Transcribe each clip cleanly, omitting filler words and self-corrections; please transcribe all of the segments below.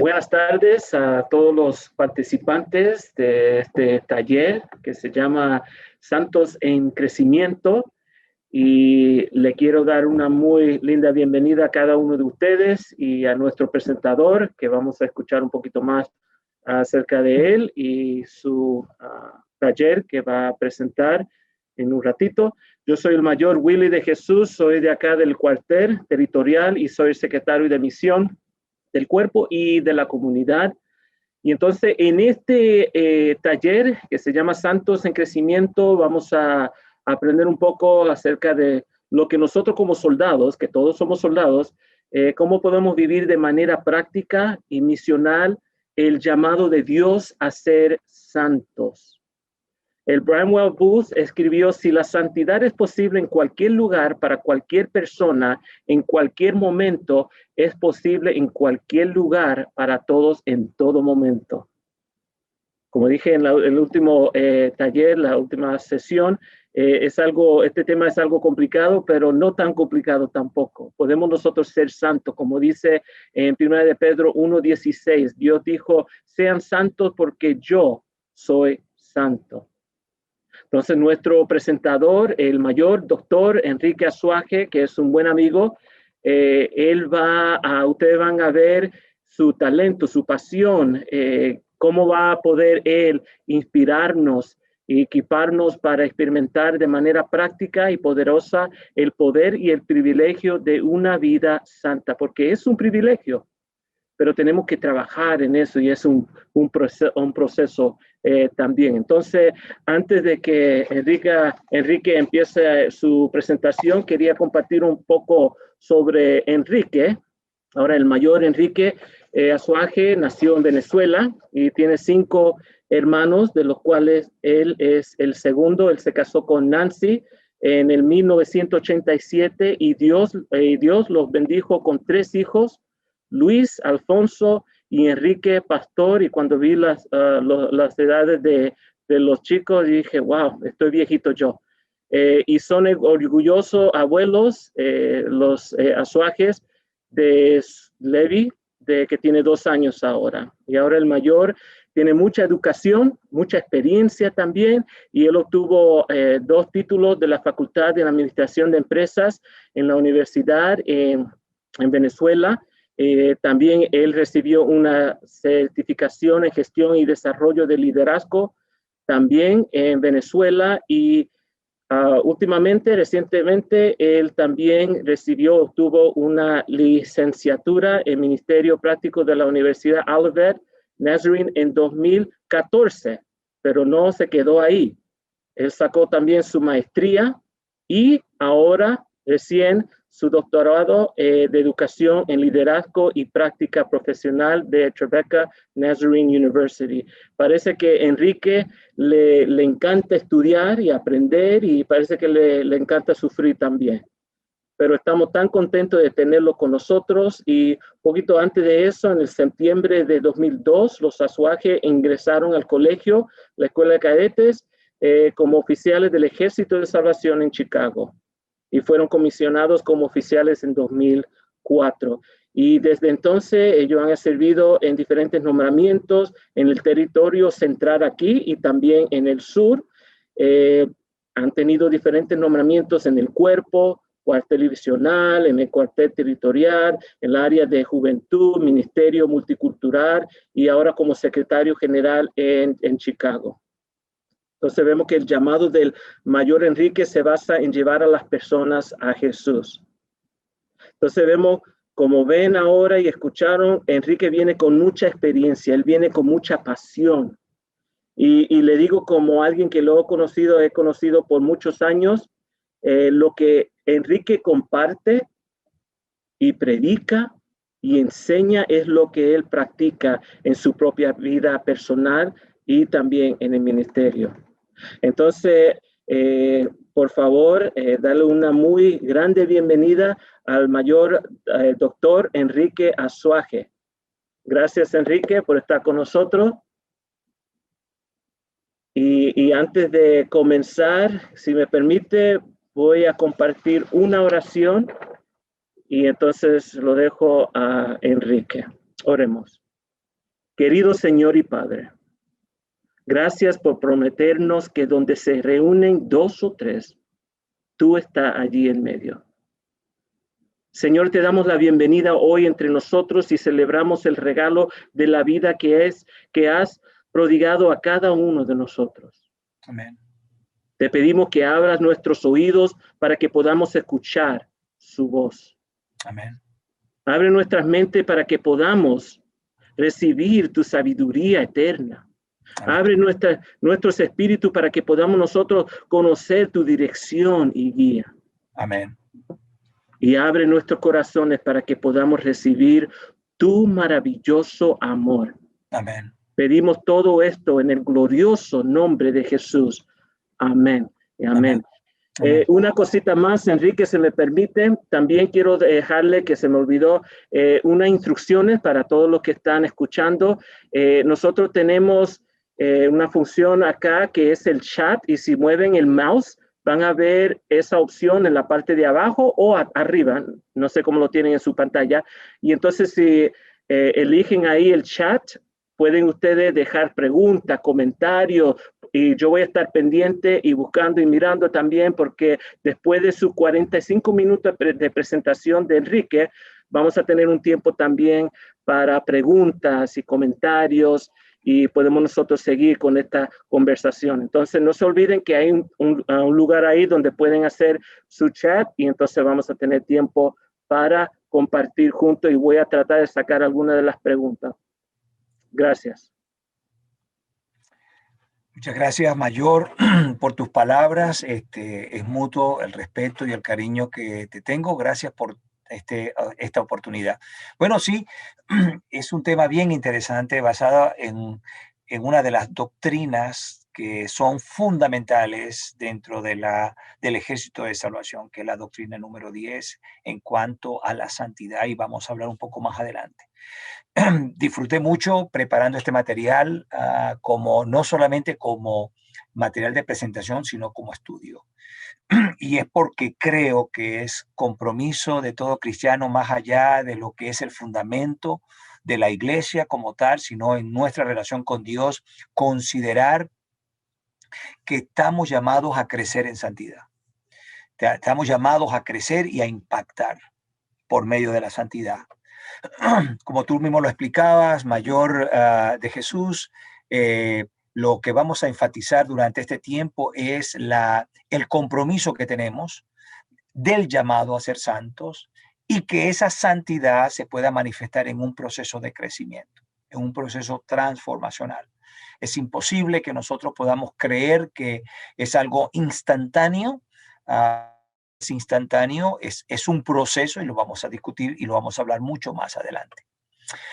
Buenas tardes a todos los participantes de este taller que se llama Santos en Crecimiento, y le quiero dar una muy linda bienvenida a cada uno de ustedes y a nuestro presentador, que vamos a escuchar un poquito más acerca de él y su taller que va a presentar en un ratito. Yo soy el mayor Willy de Jesús, soy de acá del cuartel territorial y soy secretario de misión del cuerpo y de la comunidad. Y entonces en este taller que se llama Santos en Crecimiento vamos a aprender un poco acerca de lo que nosotros como soldados, que todos somos soldados, cómo podemos vivir de manera práctica y misional el llamado de Dios a ser santos. El Bramwell Booth escribió: si la santidad es posible en cualquier lugar, para cualquier persona, en cualquier momento, es posible en cualquier lugar, para todos, en todo momento. Como dije en el último taller, la última sesión, este tema es algo complicado, pero no tan complicado tampoco. Podemos nosotros ser santos, como dice en 1 de Pedro 1:16. Dios dijo: sean santos porque yo soy santo. Entonces, nuestro presentador, el mayor doctor Enrique Azuaje, que es un buen amigo, ustedes van a ver su talento, su pasión, cómo va a poder él inspirarnos y equiparnos para experimentar de manera práctica y poderosa el poder y el privilegio de una vida santa, porque es un privilegio, pero tenemos que trabajar en eso, y es un proceso también. Entonces, antes de que Enrique empiece su presentación, quería compartir un poco sobre Enrique. Ahora, el mayor Enrique Azuaje nació en Venezuela y tiene 5 hermanos, de los cuales él es el segundo. Él se casó con Nancy en el 1987 y Dios los bendijo con 3 hijos: Luis, Alfonso y Enrique Pastor. Y cuando vi las edades de los chicos, dije: wow, estoy viejito yo. Y son orgullosos abuelos, los Azuajes, de Levi, que tiene 2 años ahora. Y ahora el mayor tiene mucha educación, mucha experiencia también, y él obtuvo 2 títulos de la Facultad de Administración de Empresas en la Universidad en Venezuela. También él recibió una certificación en gestión y desarrollo de liderazgo también en Venezuela, y recientemente, él también obtuvo una licenciatura en Ministerio Práctico de la Universidad Olivet Nazarene en 2014, pero no se quedó ahí. Él sacó también su maestría y ahora recién su doctorado de educación en liderazgo y práctica profesional de Tribeca Nazarene University. Parece que Enrique le encanta estudiar y aprender, y parece que le encanta sufrir también. Pero estamos tan contentos de tenerlo con nosotros. Y poquito antes de eso, en el septiembre de 2002, los Azuaje ingresaron al colegio, la Escuela de Cadetes, como oficiales del Ejército de Salvación en Chicago, y fueron comisionados como oficiales en 2004. Y desde entonces ellos han servido en diferentes nombramientos en el territorio central aquí y también en el sur. Han tenido diferentes nombramientos en el cuerpo, cuartel divisional, en el cuartel territorial, en el área de juventud, ministerio multicultural, y ahora como secretario general en Chicago. Entonces vemos que el llamado del mayor Enrique se basa en llevar a las personas a Jesús. Entonces vemos, como ven ahora y escucharon, Enrique viene con mucha experiencia, él viene con mucha pasión. Y le digo, como alguien que lo he conocido por muchos años, lo que Enrique comparte y predica y enseña es lo que él practica en su propia vida personal y también en el ministerio. Entonces, por favor, darle una muy grande bienvenida al mayor doctor Enrique Azuaje. Gracias, Enrique, por estar con nosotros. Y antes de comenzar, si me permite, voy a compartir una oración, y entonces lo dejo a Enrique. Oremos. Querido Señor y Padre, gracias por prometernos que donde se reúnen 2 o 3, tú estás allí en medio. Señor, te damos la bienvenida hoy entre nosotros y celebramos el regalo de la vida que has prodigado a cada uno de nosotros. Amén. Te pedimos que abras nuestros oídos para que podamos escuchar su voz. Amén. Abre nuestras mentes para que podamos recibir tu sabiduría eterna. Amén. Abre nuestros espíritus para que podamos nosotros conocer tu dirección y guía. Amén. Y abre nuestros corazones para que podamos recibir tu maravilloso amor. Amén. Pedimos todo esto en el glorioso nombre de Jesús. Amén. Amén. Amén. Una cosita más, Enrique, se me permite. También quiero dejarle que se me olvidó unas instrucciones para todos los que están escuchando. Nosotros tenemos una función acá que es el chat, y si mueven el mouse van a ver esa opción en la parte de abajo o arriba. No sé cómo lo tienen en su pantalla. Y entonces si eligen ahí el chat, pueden ustedes dejar preguntas, comentarios, y yo voy a estar pendiente y buscando y mirando también, porque después de sus 45 minutos de presentación de Enrique, vamos a tener un tiempo también para preguntas y comentarios, y podemos nosotros seguir con esta conversación. Entonces, no se olviden que hay un lugar ahí donde pueden hacer su chat, y entonces vamos a tener tiempo para compartir juntos, y voy a tratar de sacar algunas de las preguntas. Gracias. Muchas gracias, Mayor, por tus palabras. Es mutuo el respeto y el cariño que te tengo. Gracias por esta oportunidad. Bueno, sí, es un tema bien interesante basado en una de las doctrinas que son fundamentales dentro del Ejército de Salvación, que es la doctrina número 10 en cuanto a la santidad, y vamos a hablar un poco más adelante. Disfruté mucho preparando este material, no solamente como material de presentación, sino como estudio. Y es porque creo que es compromiso de todo cristiano, más allá de lo que es el fundamento de la iglesia como tal, sino en nuestra relación con Dios, considerar que estamos llamados a crecer en santidad. Estamos llamados a crecer y a impactar por medio de la santidad. Como tú mismo lo explicabas, Mayor, de Jesús, lo que vamos a enfatizar durante este tiempo es el compromiso que tenemos del llamado a ser santos, y que esa santidad se pueda manifestar en un proceso de crecimiento, en un proceso transformacional. Es imposible que nosotros podamos creer que es algo instantáneo. Es instantáneo, es un proceso, y lo vamos a discutir y lo vamos a hablar mucho más adelante.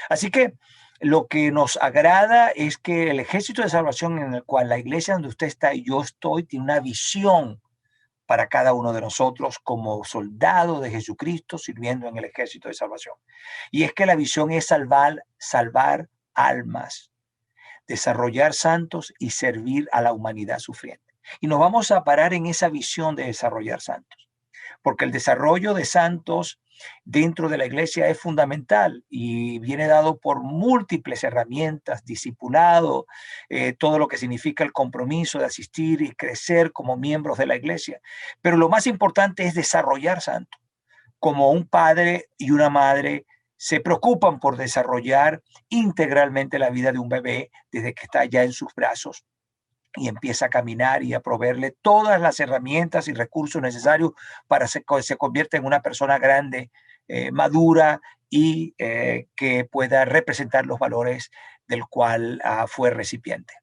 Así que lo que nos agrada es que el Ejército de Salvación, en el cual la iglesia donde usted está y yo estoy, tiene una visión para cada uno de nosotros como soldados de Jesucristo sirviendo en el Ejército de Salvación. Y es que la visión es salvar almas, desarrollar santos y servir a la humanidad sufriente. Y nos vamos a parar en esa visión de desarrollar santos, porque el desarrollo de santos dentro de la iglesia es fundamental y viene dado por múltiples herramientas, discipulado, todo lo que significa el compromiso de asistir y crecer como miembros de la iglesia. Pero lo más importante es desarrollar santos. Como un padre y una madre se preocupan por desarrollar integralmente la vida de un bebé desde que está ya en sus brazos y empieza a caminar, y a proveerle todas las herramientas y recursos necesarios para que se convierta en una persona grande, madura, y que pueda representar los valores del cual fue recipiente.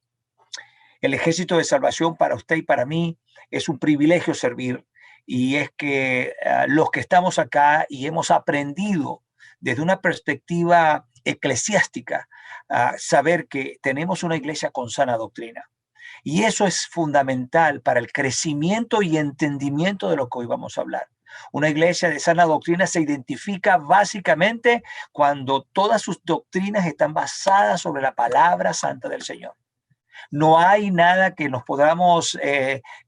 El Ejército de Salvación para usted y para mí es un privilegio servir, y es que los que estamos acá y hemos aprendido desde una perspectiva eclesiástica, saber que tenemos una iglesia con sana doctrina. Y eso es fundamental para el crecimiento y entendimiento de lo que hoy vamos a hablar. Una iglesia de sana doctrina se identifica básicamente cuando todas sus doctrinas están basadas sobre la palabra santa del Señor. No hay nada que nos podamos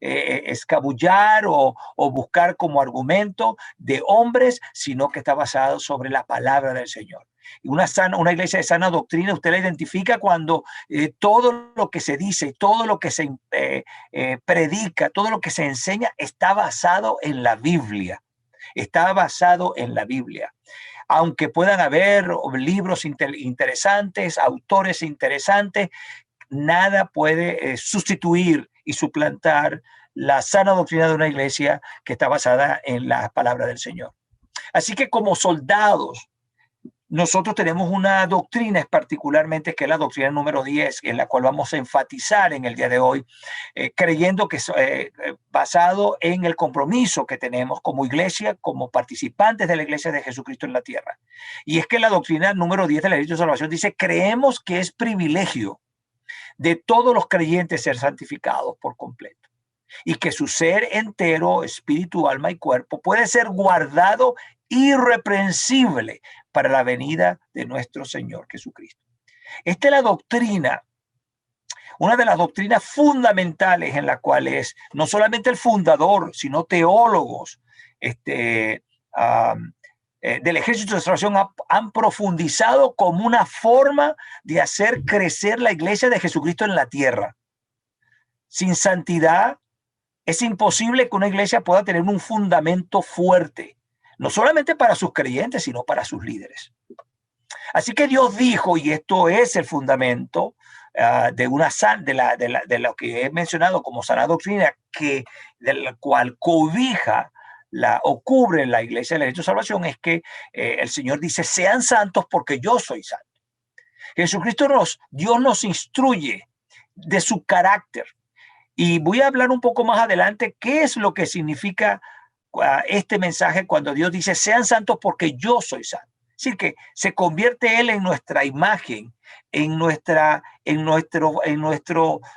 escabullar o buscar como argumento de hombres, sino que está basado sobre la palabra del Señor. Y una iglesia de sana doctrina, usted la identifica cuando todo lo que se dice, todo lo que se predica, todo lo que se enseña está basado en la Biblia. Está basado en la Biblia. Aunque puedan haber libros interesantes, autores interesantes, nada puede sustituir y suplantar la sana doctrina de una iglesia que está basada en la palabra del Señor. Así que como soldados, nosotros tenemos una doctrina particularmente que es la doctrina número 10, en la cual vamos a enfatizar en el día de hoy, creyendo que basado en el compromiso que tenemos como iglesia, como participantes de la iglesia de Jesucristo en la tierra. Y es que la doctrina número 10 de la Iglesia de Salvación dice, creemos que es privilegio de todos los creyentes ser santificados por completo y que su ser entero, espíritu, alma y cuerpo puede ser guardado irreprensible para la venida de nuestro Señor Jesucristo. Esta es la doctrina, una de las doctrinas fundamentales en la cual es no solamente el fundador, sino teólogos del Ejército de Salvación han profundizado como una forma de hacer crecer la iglesia de Jesucristo en la tierra. Sin santidad es imposible que una iglesia pueda tener un fundamento fuerte, no solamente para sus creyentes, sino para sus líderes. Así que Dios dijo, y esto es el fundamento de lo que he mencionado como sana doctrina, de la cual cobija o cubre la iglesia de la Iglesia de Salvación, es que el Señor dice, sean santos porque yo soy santo. Jesucristo Dios nos instruye de su carácter. Y voy a hablar un poco más adelante qué es lo que significa este mensaje cuando Dios dice, sean santos porque yo soy santo. Es decir, que se convierte Él en nuestra imagen, en nuestro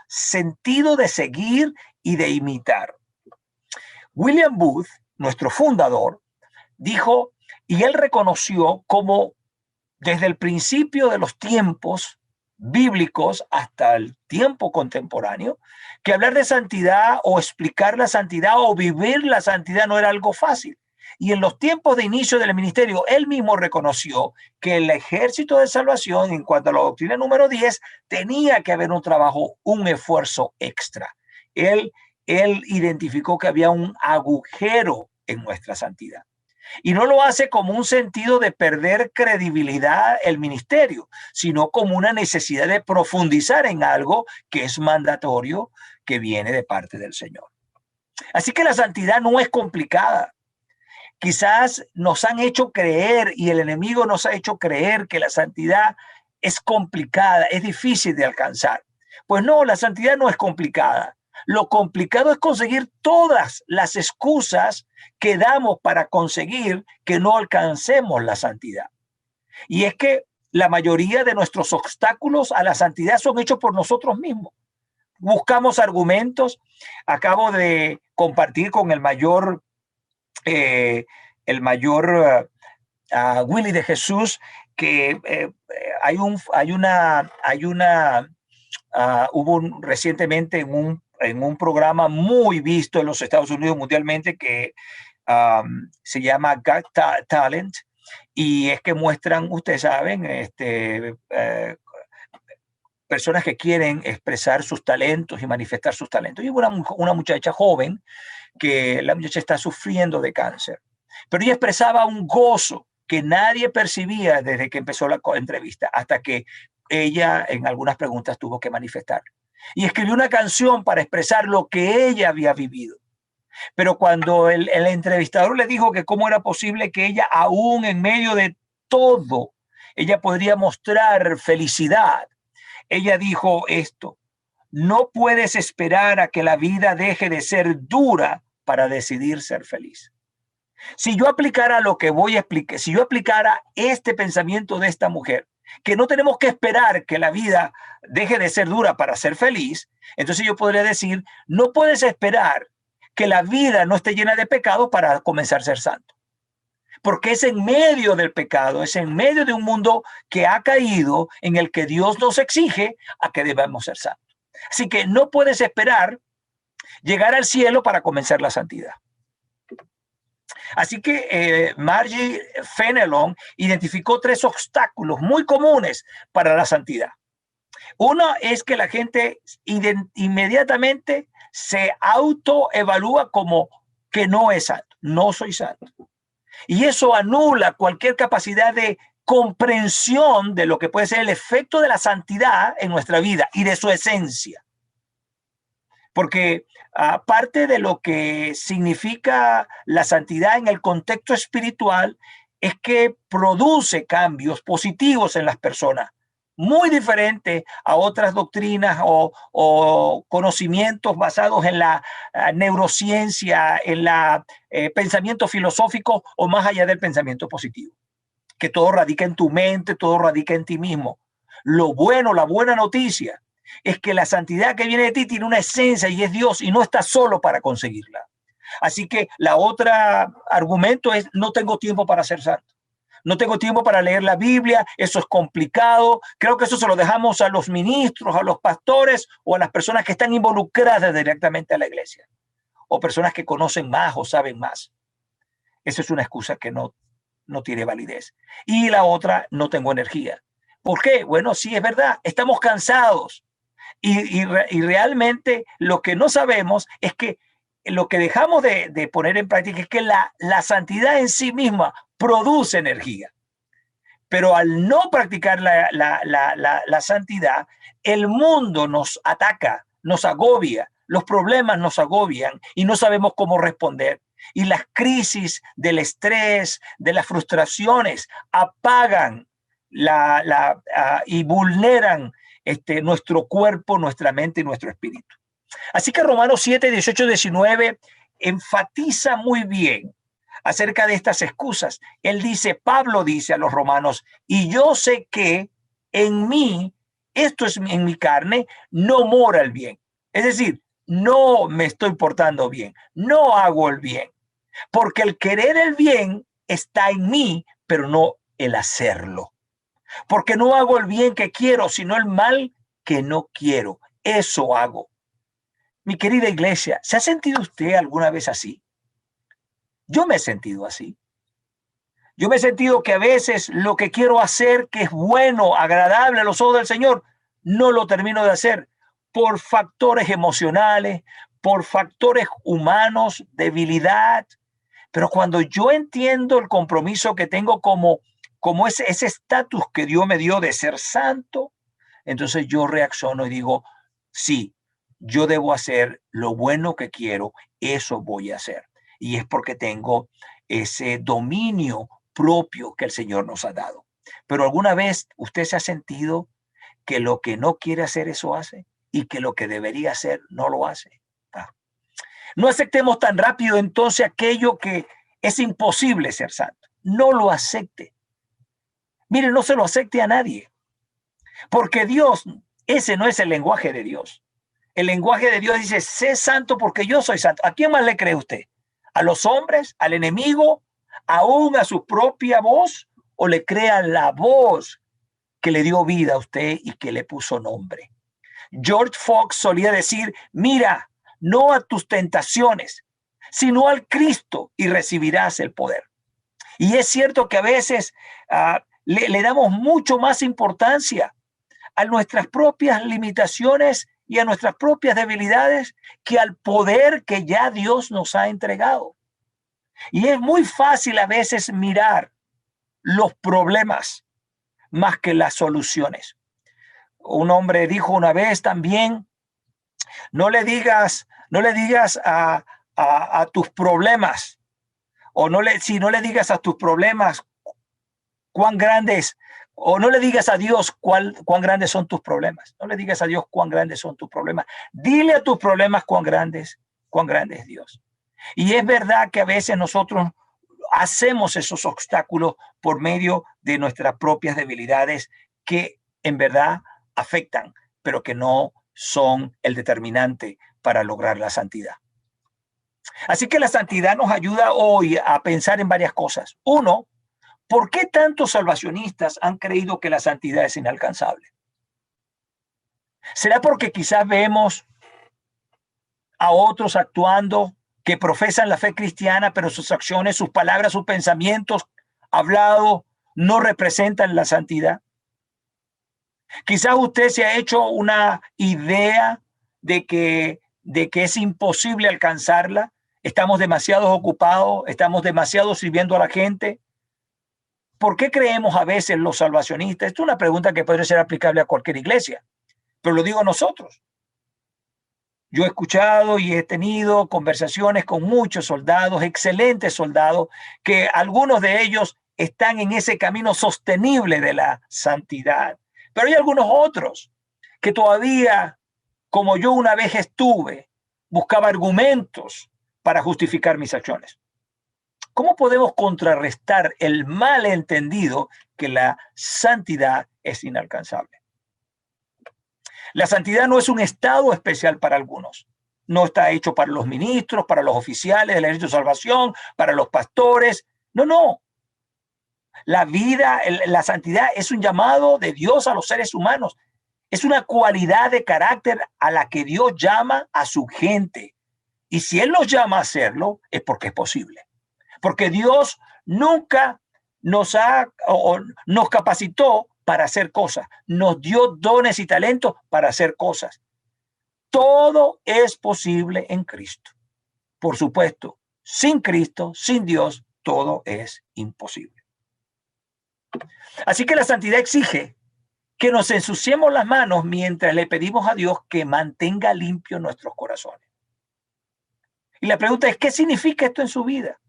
sentido de seguir y de imitar. William Booth, nuestro fundador, dijo, y él reconoció como desde el principio de los tiempos bíblicos hasta el tiempo contemporáneo, que hablar de santidad o explicar la santidad o vivir la santidad no era algo fácil. Y en los tiempos de inicio del ministerio, él mismo reconoció que el Ejército de Salvación, en cuanto a la doctrina número 10, tenía que haber un trabajo, un esfuerzo extra. Él identificó que había un agujero en nuestra santidad. Y no lo hace como un sentido de perder credibilidad el ministerio, sino como una necesidad de profundizar en algo que es mandatorio, que viene de parte del Señor. Así que la santidad no es complicada. Quizás nos han hecho creer y el enemigo nos ha hecho creer que la santidad es complicada, es difícil de alcanzar. Pues no, la santidad no es complicada. Lo complicado es conseguir todas las excusas que damos para conseguir que no alcancemos la santidad. Y es que la mayoría de nuestros obstáculos a la santidad son hechos por nosotros mismos. Buscamos argumentos. Acabo de compartir con el mayor Willy de Jesús que hubo recientemente en un programa muy visto en los Estados Unidos mundialmente que se llama Got Talent, y es que muestran, ustedes saben, personas que quieren expresar sus talentos y manifestar sus talentos. Y una muchacha joven, que la muchacha está sufriendo de cáncer, pero ella expresaba un gozo que nadie percibía desde que empezó la entrevista, hasta que ella en algunas preguntas tuvo que manifestar. Y escribió una canción para expresar lo que ella había vivido. Pero cuando el entrevistador le dijo que cómo era posible que ella, aún en medio de todo, ella podría mostrar felicidad, ella dijo esto: no puedes esperar a que la vida deje de ser dura para decidir ser feliz. Si yo aplicara lo que voy a explicar, si yo aplicara este pensamiento de esta mujer, que no tenemos que esperar que la vida deje de ser dura para ser feliz, entonces yo podría decir, no puedes esperar que la vida no esté llena de pecados para comenzar a ser santo. Porque es en medio del pecado, es en medio de un mundo que ha caído, en el que Dios nos exige a que debamos ser santos. Así que no puedes esperar llegar al cielo para comenzar la santidad. Así que Margie Fenelon identificó 3 obstáculos muy comunes para la santidad. Uno es que la gente inmediatamente se autoevalúa como que no es santo, no soy santo. Y eso anula cualquier capacidad de comprensión de lo que puede ser el efecto de la santidad en nuestra vida y de su esencia. Porque aparte de lo que significa la santidad en el contexto espiritual, es que produce cambios positivos en las personas, muy diferente a otras doctrinas o conocimientos basados en la neurociencia, en la pensamiento filosófico o más allá del pensamiento positivo. Que todo radica en tu mente, todo radica en ti mismo. Lo bueno, la buena noticia es que la santidad que viene de ti tiene una esencia y es Dios y no estás solo para conseguirla. Así que la otra argumento es no tengo tiempo para ser santo. No tengo tiempo para leer la Biblia, eso es complicado. Creo que eso se lo dejamos a los ministros, a los pastores o a las personas que están involucradas directamente a la iglesia. O personas que conocen más o saben más. Esa es una excusa que no tiene validez. Y la otra, no tengo energía. ¿Por qué? Bueno, sí, es verdad, estamos cansados. Y realmente lo que no sabemos es que lo que dejamos de poner en práctica es que la santidad en sí misma produce energía. Pero al no practicar la santidad, el mundo nos ataca, nos agobia, los problemas nos agobian y no sabemos cómo responder. Y las crisis del estrés, de las frustraciones, apagan y vulneran nuestro cuerpo, nuestra mente y nuestro espíritu. Así que Romanos 7, 18, 19 enfatiza muy bien acerca de estas excusas. Él dice, Pablo dice a los romanos, y yo sé que en mí, esto es en mi carne, no mora el bien. Es decir, no me estoy portando bien, no hago el bien, porque el querer el bien está en mí, pero no el hacerlo. Porque no hago el bien que quiero, sino el mal que no quiero. Eso hago. Mi querida iglesia, ¿se ha sentido usted alguna vez así? Yo me he sentido así. Yo me he sentido que a veces lo que quiero hacer, que es bueno, agradable a los ojos del Señor, no lo termino de hacer por factores emocionales, por factores humanos, debilidad. Pero cuando yo entiendo el compromiso que tengo como ese estatus que Dios me dio de ser santo, entonces yo reacciono y digo, sí, yo debo hacer lo bueno que quiero, eso voy a hacer. Y es porque tengo ese dominio propio que el Señor nos ha dado. Pero alguna vez usted se ha sentido que lo que no quiere hacer, eso hace, y que lo que debería hacer, no lo hace. No aceptemos tan rápido entonces aquello que es imposible ser santo. No lo acepte. Mire, no se lo acepte a nadie. Porque Dios, ese no es el lenguaje de Dios. El lenguaje de Dios dice, sé santo porque yo soy santo. ¿A quién más le cree usted? ¿A los hombres? ¿Al enemigo? ¿Aún a su propia voz? ¿O le cree a la voz que le dio vida a usted y que le puso nombre? George Fox solía decir, mira, no a tus tentaciones, sino al Cristo y recibirás el poder. Y es cierto que a veces le damos mucho más importancia a nuestras propias limitaciones y a nuestras propias debilidades que al poder que ya Dios nos ha entregado. Y es muy fácil a veces mirar los problemas más que las soluciones. Un hombre dijo una vez también, no le digas a tus problemas, si no le digas a tus problemas cuán grandes, o no le digas a Dios cuán grandes son tus problemas. No le digas a Dios cuán grandes son tus problemas. Dile a tus problemas cuán grande es Dios. Y es verdad que a veces nosotros hacemos esos obstáculos por medio de nuestras propias debilidades que en verdad afectan, pero que no son el determinante para lograr la santidad. Así que la santidad nos ayuda hoy a pensar en varias cosas. Uno, ¿por qué tantos salvacionistas han creído que la santidad es inalcanzable? ¿Será porque quizás vemos a otros actuando que profesan la fe cristiana, pero sus acciones, sus palabras, sus pensamientos hablados no representan la santidad? Quizás usted se ha hecho una idea de que es imposible alcanzarla. Estamos demasiado ocupados, estamos demasiado sirviendo a la gente. ¿Por qué creemos a veces los salvacionistas? Esto es una pregunta que podría ser aplicable a cualquier iglesia, pero lo digo nosotros. Yo he escuchado y he tenido conversaciones con muchos soldados, excelentes soldados, que algunos de ellos están en ese camino sostenible de la santidad. Pero hay algunos otros que todavía, como yo una vez estuve, buscaba argumentos para justificar mis acciones. ¿Cómo podemos contrarrestar el malentendido que la santidad es inalcanzable? La santidad no es un estado especial para algunos. No está hecho para los ministros, para los oficiales del ejército de salvación, para los pastores. No, no. La vida, la santidad es un llamado de Dios a los seres humanos. Es una cualidad de carácter a la que Dios llama a su gente. Y si Él los llama a hacerlo, es porque es posible. Porque Dios nunca nos capacitó para hacer cosas. Nos dio dones y talentos para hacer cosas. Todo es posible en Cristo. Por supuesto, sin Cristo, sin Dios, todo es imposible. Así que la santidad exige que nos ensuciemos las manos mientras le pedimos a Dios que mantenga limpios nuestros corazones. Y la pregunta es, ¿qué significa esto en su vida?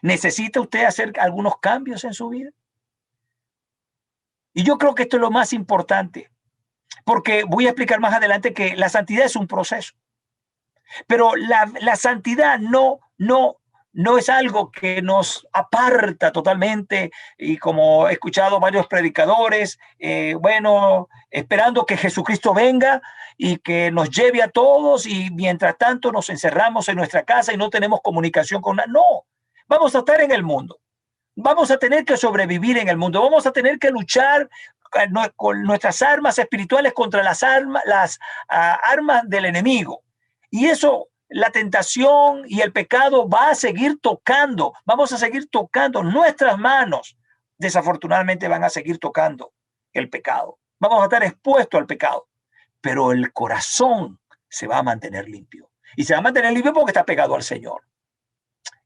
¿Necesita usted hacer algunos cambios en su vida? Y yo creo que esto es lo más importante, porque voy a explicar más adelante que la santidad es un proceso. Pero la santidad no es algo que nos aparta totalmente, y como he escuchado varios predicadores, esperando que Jesucristo venga y que nos lleve a todos, y mientras tanto nos encerramos en nuestra casa y no tenemos comunicación con nadie. No, vamos a estar en el mundo. Vamos a tener que sobrevivir en el mundo. Vamos a tener que luchar con nuestras armas espirituales contra las armas del enemigo. Y eso, la tentación y el pecado va a seguir tocando. Vamos a seguir tocando nuestras manos. Desafortunadamente van a seguir tocando el pecado. Vamos a estar expuestos al pecado. Pero el corazón se va a mantener limpio. Y se va a mantener limpio porque está pegado al Señor.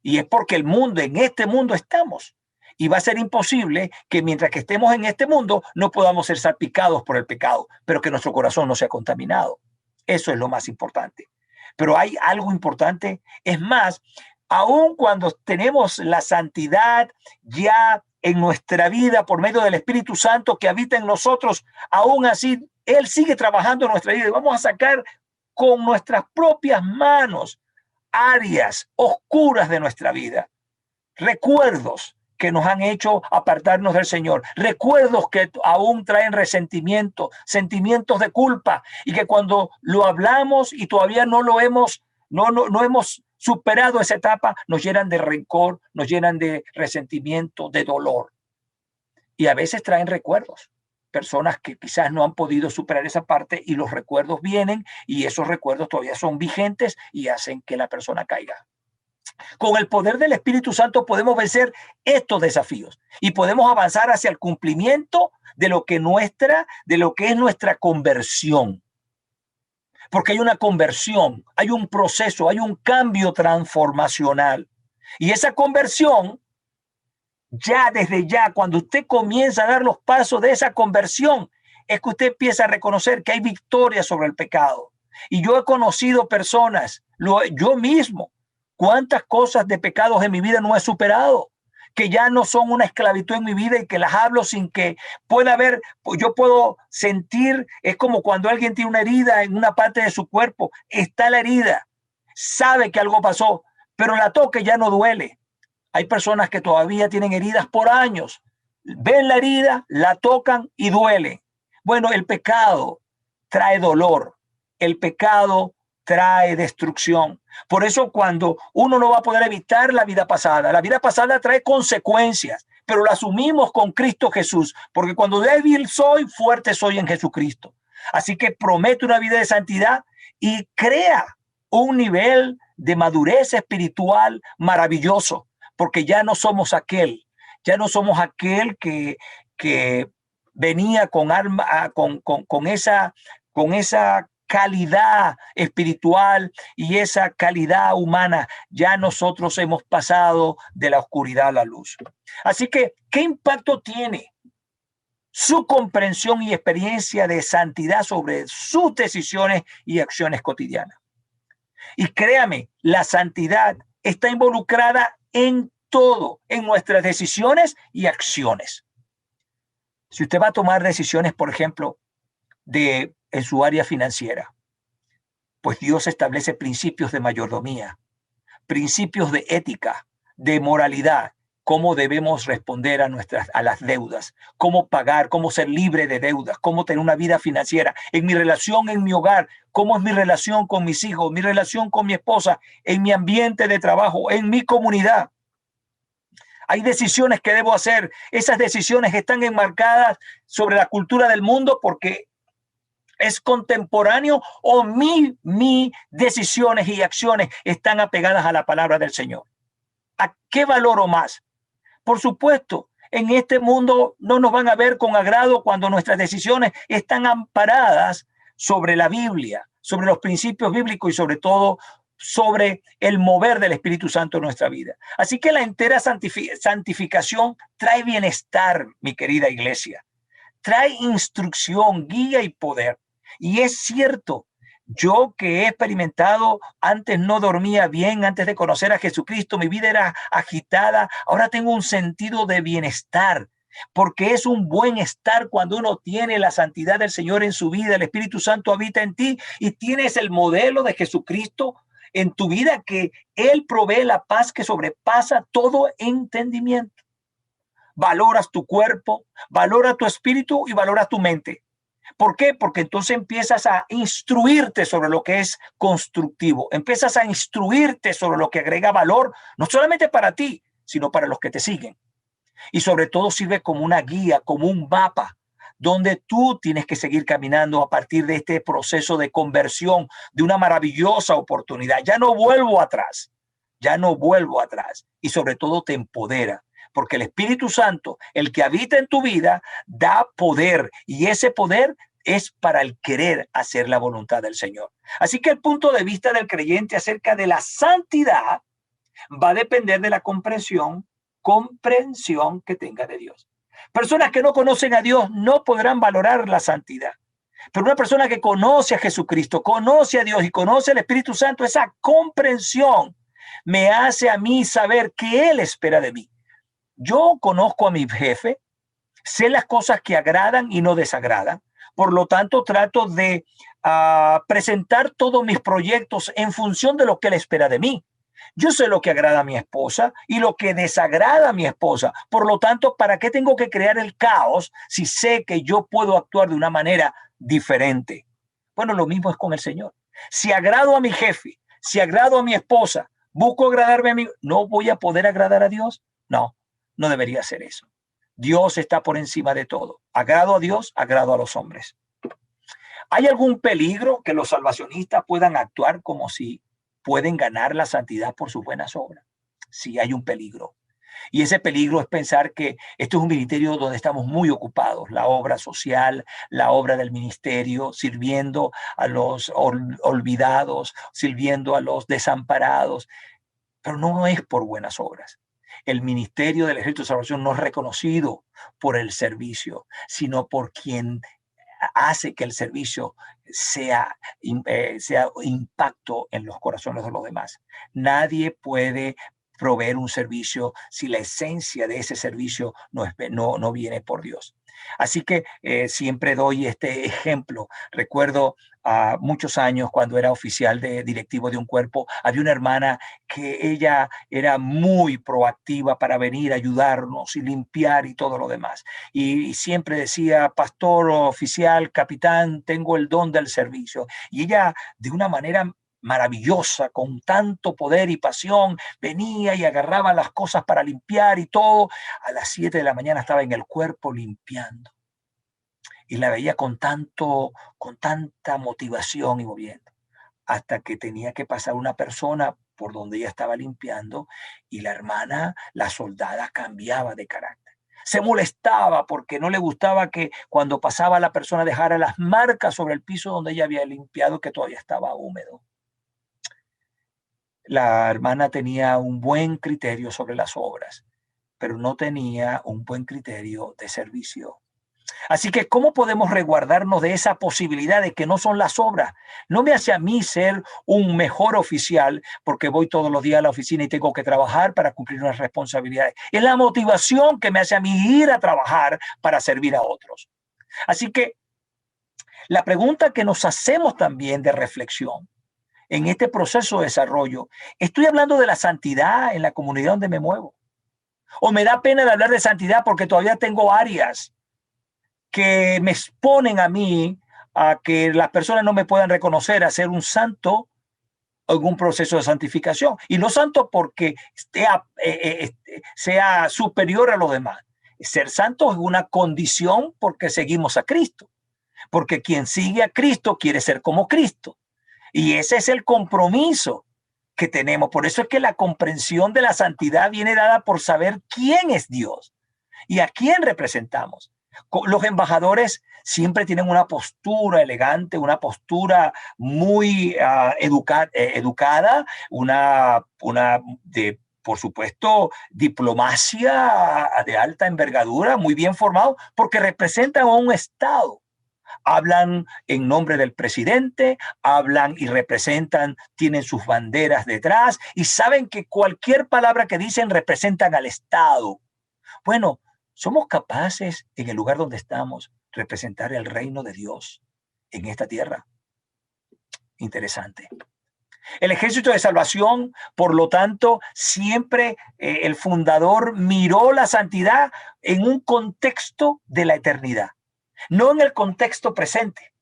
Y es porque en este mundo estamos. Y va a ser imposible que mientras que estemos en este mundo no podamos ser salpicados por el pecado, pero que nuestro corazón no sea contaminado. Eso es lo más importante. Pero hay algo importante. Es más, aun cuando tenemos la santidad ya en nuestra vida por medio del Espíritu Santo que habita en nosotros, aún así Él sigue trabajando en nuestra vida. Y vamos a sacar con nuestras propias manos áreas oscuras de nuestra vida, recuerdos que nos han hecho apartarnos del Señor, recuerdos que aún traen resentimiento, sentimientos de culpa, y que cuando lo hablamos y todavía no hemos superado esa etapa, nos llenan de rencor, nos llenan de resentimiento, de dolor. Y a veces traen recuerdos, personas que quizás no han podido superar esa parte, y los recuerdos vienen, y esos recuerdos todavía son vigentes y hacen que la persona caiga. Con el poder del Espíritu Santo podemos vencer estos desafíos y podemos avanzar hacia el cumplimiento de lo que es nuestra conversión. Porque hay una conversión, hay un proceso, hay un cambio transformacional. Y esa conversión, desde ya, cuando usted comienza a dar los pasos de esa conversión, es que usted empieza a reconocer que hay victoria sobre el pecado. Y yo he conocido personas, yo mismo, cuántas cosas de pecados en mi vida no he superado, que ya no son una esclavitud en mi vida y que las hablo sin que pueda haber, yo puedo sentir, es como cuando alguien tiene una herida en una parte de su cuerpo, está la herida, sabe que algo pasó, pero la toca y ya no duele. Hay personas que todavía tienen heridas por años, ven la herida, la tocan y duele. Bueno, el pecado trae dolor, el pecado trae destrucción. Por eso cuando uno no va a poder evitar la vida pasada trae consecuencias, pero la asumimos con Cristo Jesús, porque cuando débil soy, fuerte soy en Jesucristo. Así que promete una vida de santidad y crea un nivel de madurez espiritual maravilloso, porque ya no somos aquel que venía con esa calidad espiritual y esa calidad humana. Ya nosotros hemos pasado de la oscuridad a la luz. Así que, ¿qué impacto tiene su comprensión y experiencia de santidad sobre sus decisiones y acciones cotidianas? Y créame, la santidad está involucrada en todo, en nuestras decisiones y acciones. Si usted va a tomar decisiones, por ejemplo, en su área financiera, pues Dios establece principios de mayordomía, principios de ética, de moralidad, cómo debemos responder a las deudas, cómo pagar, cómo ser libre de deudas, cómo tener una vida financiera, en mi relación, en mi hogar, cómo es mi relación con mis hijos, mi relación con mi esposa, en mi ambiente de trabajo, en mi comunidad. Hay decisiones que debo hacer. Esas decisiones están enmarcadas sobre la cultura del mundo porque es contemporáneo, o mis decisiones y acciones están apegadas a la palabra del Señor. ¿A qué valoro más? Por supuesto, en este mundo no nos van a ver con agrado cuando nuestras decisiones están amparadas sobre la Biblia, sobre los principios bíblicos y sobre todo sobre el mover del Espíritu Santo en nuestra vida. Así que la entera santificación trae bienestar, mi querida iglesia. Trae instrucción, guía y poder. Y es cierto, yo que he experimentado, antes no dormía bien, antes de conocer a Jesucristo, mi vida era agitada, ahora tengo un sentido de bienestar, porque es un buen estar cuando uno tiene la santidad del Señor en su vida, el Espíritu Santo habita en ti y tienes el modelo de Jesucristo en tu vida, que Él provee la paz que sobrepasa todo entendimiento. Valoras tu cuerpo, valora tu espíritu y valora tu mente. ¿Por qué? Porque entonces empiezas a instruirte sobre lo que es constructivo, empiezas a instruirte sobre lo que agrega valor, no solamente para ti, sino para los que te siguen. Y sobre todo sirve como una guía, como un mapa, donde tú tienes que seguir caminando a partir de este proceso de conversión, de una maravillosa oportunidad. Ya no vuelvo atrás, ya no vuelvo atrás. Y sobre todo te empodera, porque el Espíritu Santo, el que habita en tu vida, da poder, y ese poder es para el querer hacer la voluntad del Señor. Así que el punto de vista del creyente acerca de la santidad va a depender de la comprensión que tenga de Dios. Personas que no conocen a Dios no podrán valorar la santidad. Pero una persona que conoce a Jesucristo, conoce a Dios y conoce al Espíritu Santo, esa comprensión me hace a mí saber qué Él espera de mí. Yo conozco a mi jefe, sé las cosas que agradan y no desagradan. Por lo tanto, trato de presentar todos mis proyectos en función de lo que Él espera de mí. Yo sé lo que agrada a mi esposa y lo que desagrada a mi esposa. Por lo tanto, ¿para qué tengo que crear el caos si sé que yo puedo actuar de una manera diferente? Bueno, lo mismo es con el Señor. Si agrado a mi jefe, si agrado a mi esposa, busco agradarme a mí, ¿no voy a poder agradar a Dios? No, no debería ser eso. Dios está por encima de todo. Agrado a Dios, agrado a los hombres. ¿Hay algún peligro que los salvacionistas puedan actuar como si pueden ganar la santidad por sus buenas obras? Sí, hay un peligro. Y ese peligro es pensar que esto es un ministerio donde estamos muy ocupados, la obra social, la obra del ministerio, sirviendo a los olvidados, sirviendo a los desamparados, pero no es por buenas obras. El ministerio del Ejército de Salvación no es reconocido por el servicio, sino por quien hace que el servicio sea impacto en los corazones de los demás. Nadie puede proveer un servicio si la esencia de ese servicio no viene por Dios. Así que siempre doy este ejemplo. Recuerdo muchos años cuando era oficial directivo de un cuerpo, había una hermana que ella era muy proactiva para venir a ayudarnos y limpiar y todo lo demás. Y siempre decía, pastor, oficial, capitán, tengo el don del servicio. Y ella, de una manera maravillosa, con tanto poder y pasión, venía y agarraba las cosas para limpiar y todo. A las 7 de la mañana estaba en el cuerpo limpiando. y la veía con tanta motivación y moviendo, hasta que tenía que pasar una persona por donde ella estaba limpiando y la hermana, la soldada, cambiaba de carácter. Se molestaba porque no le gustaba que cuando pasaba la persona dejara las marcas sobre el piso donde ella había limpiado, que todavía estaba húmedo. La hermana tenía un buen criterio sobre las obras, pero no tenía un buen criterio de servicio. Así que, ¿cómo podemos resguardarnos de esa posibilidad de que no son las obras? No me hace a mí ser un mejor oficial porque voy todos los días a la oficina y tengo que trabajar para cumplir unas responsabilidades. Es la motivación que me hace a mí ir a trabajar para servir a otros. Así que la pregunta que nos hacemos también de reflexión en este proceso de desarrollo, ¿estoy hablando de la santidad en la comunidad donde me muevo? ¿O me da pena de hablar de santidad porque todavía tengo áreas que me exponen a mí a que las personas no me puedan reconocer a ser un santo en un proceso de santificación? Y no santo porque sea superior a los demás. Ser santo es una condición porque seguimos a Cristo. Porque quien sigue a Cristo quiere ser como Cristo. Y ese es el compromiso que tenemos. Por eso es que la comprensión de la santidad viene dada por saber quién es Dios y a quién representamos. Los embajadores siempre tienen una postura elegante, una postura muy educada, por supuesto, diplomacia de alta envergadura, muy bien formado, porque representan a un Estado. Hablan en nombre del presidente, hablan y representan, tienen sus banderas detrás y saben que cualquier palabra que dicen representan al Estado. Bueno, somos capaces en el lugar donde estamos representar el reino de Dios en esta tierra. Interesante. El ejército de salvación, por lo tanto, siempre el fundador miró la santidad en un contexto de la eternidad. No en el contexto presente,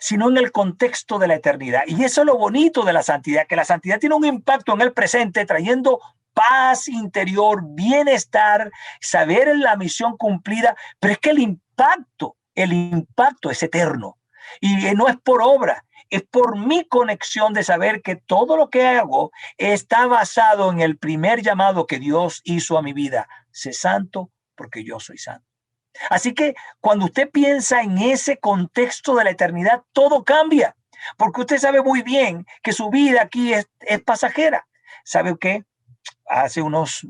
sino en el contexto de la eternidad. Y eso es lo bonito de la santidad, que la santidad tiene un impacto en el presente, trayendo paz interior, bienestar, saber en la misión cumplida, pero es que el impacto es eterno. Y no es por obra, es por mi conexión de saber que todo lo que hago está basado en el primer llamado que Dios hizo a mi vida. Sé santo porque yo soy santo. Así que cuando usted piensa en ese contexto de la eternidad, todo cambia, porque usted sabe muy bien que su vida aquí es pasajera. ¿Sabe qué? Hace unos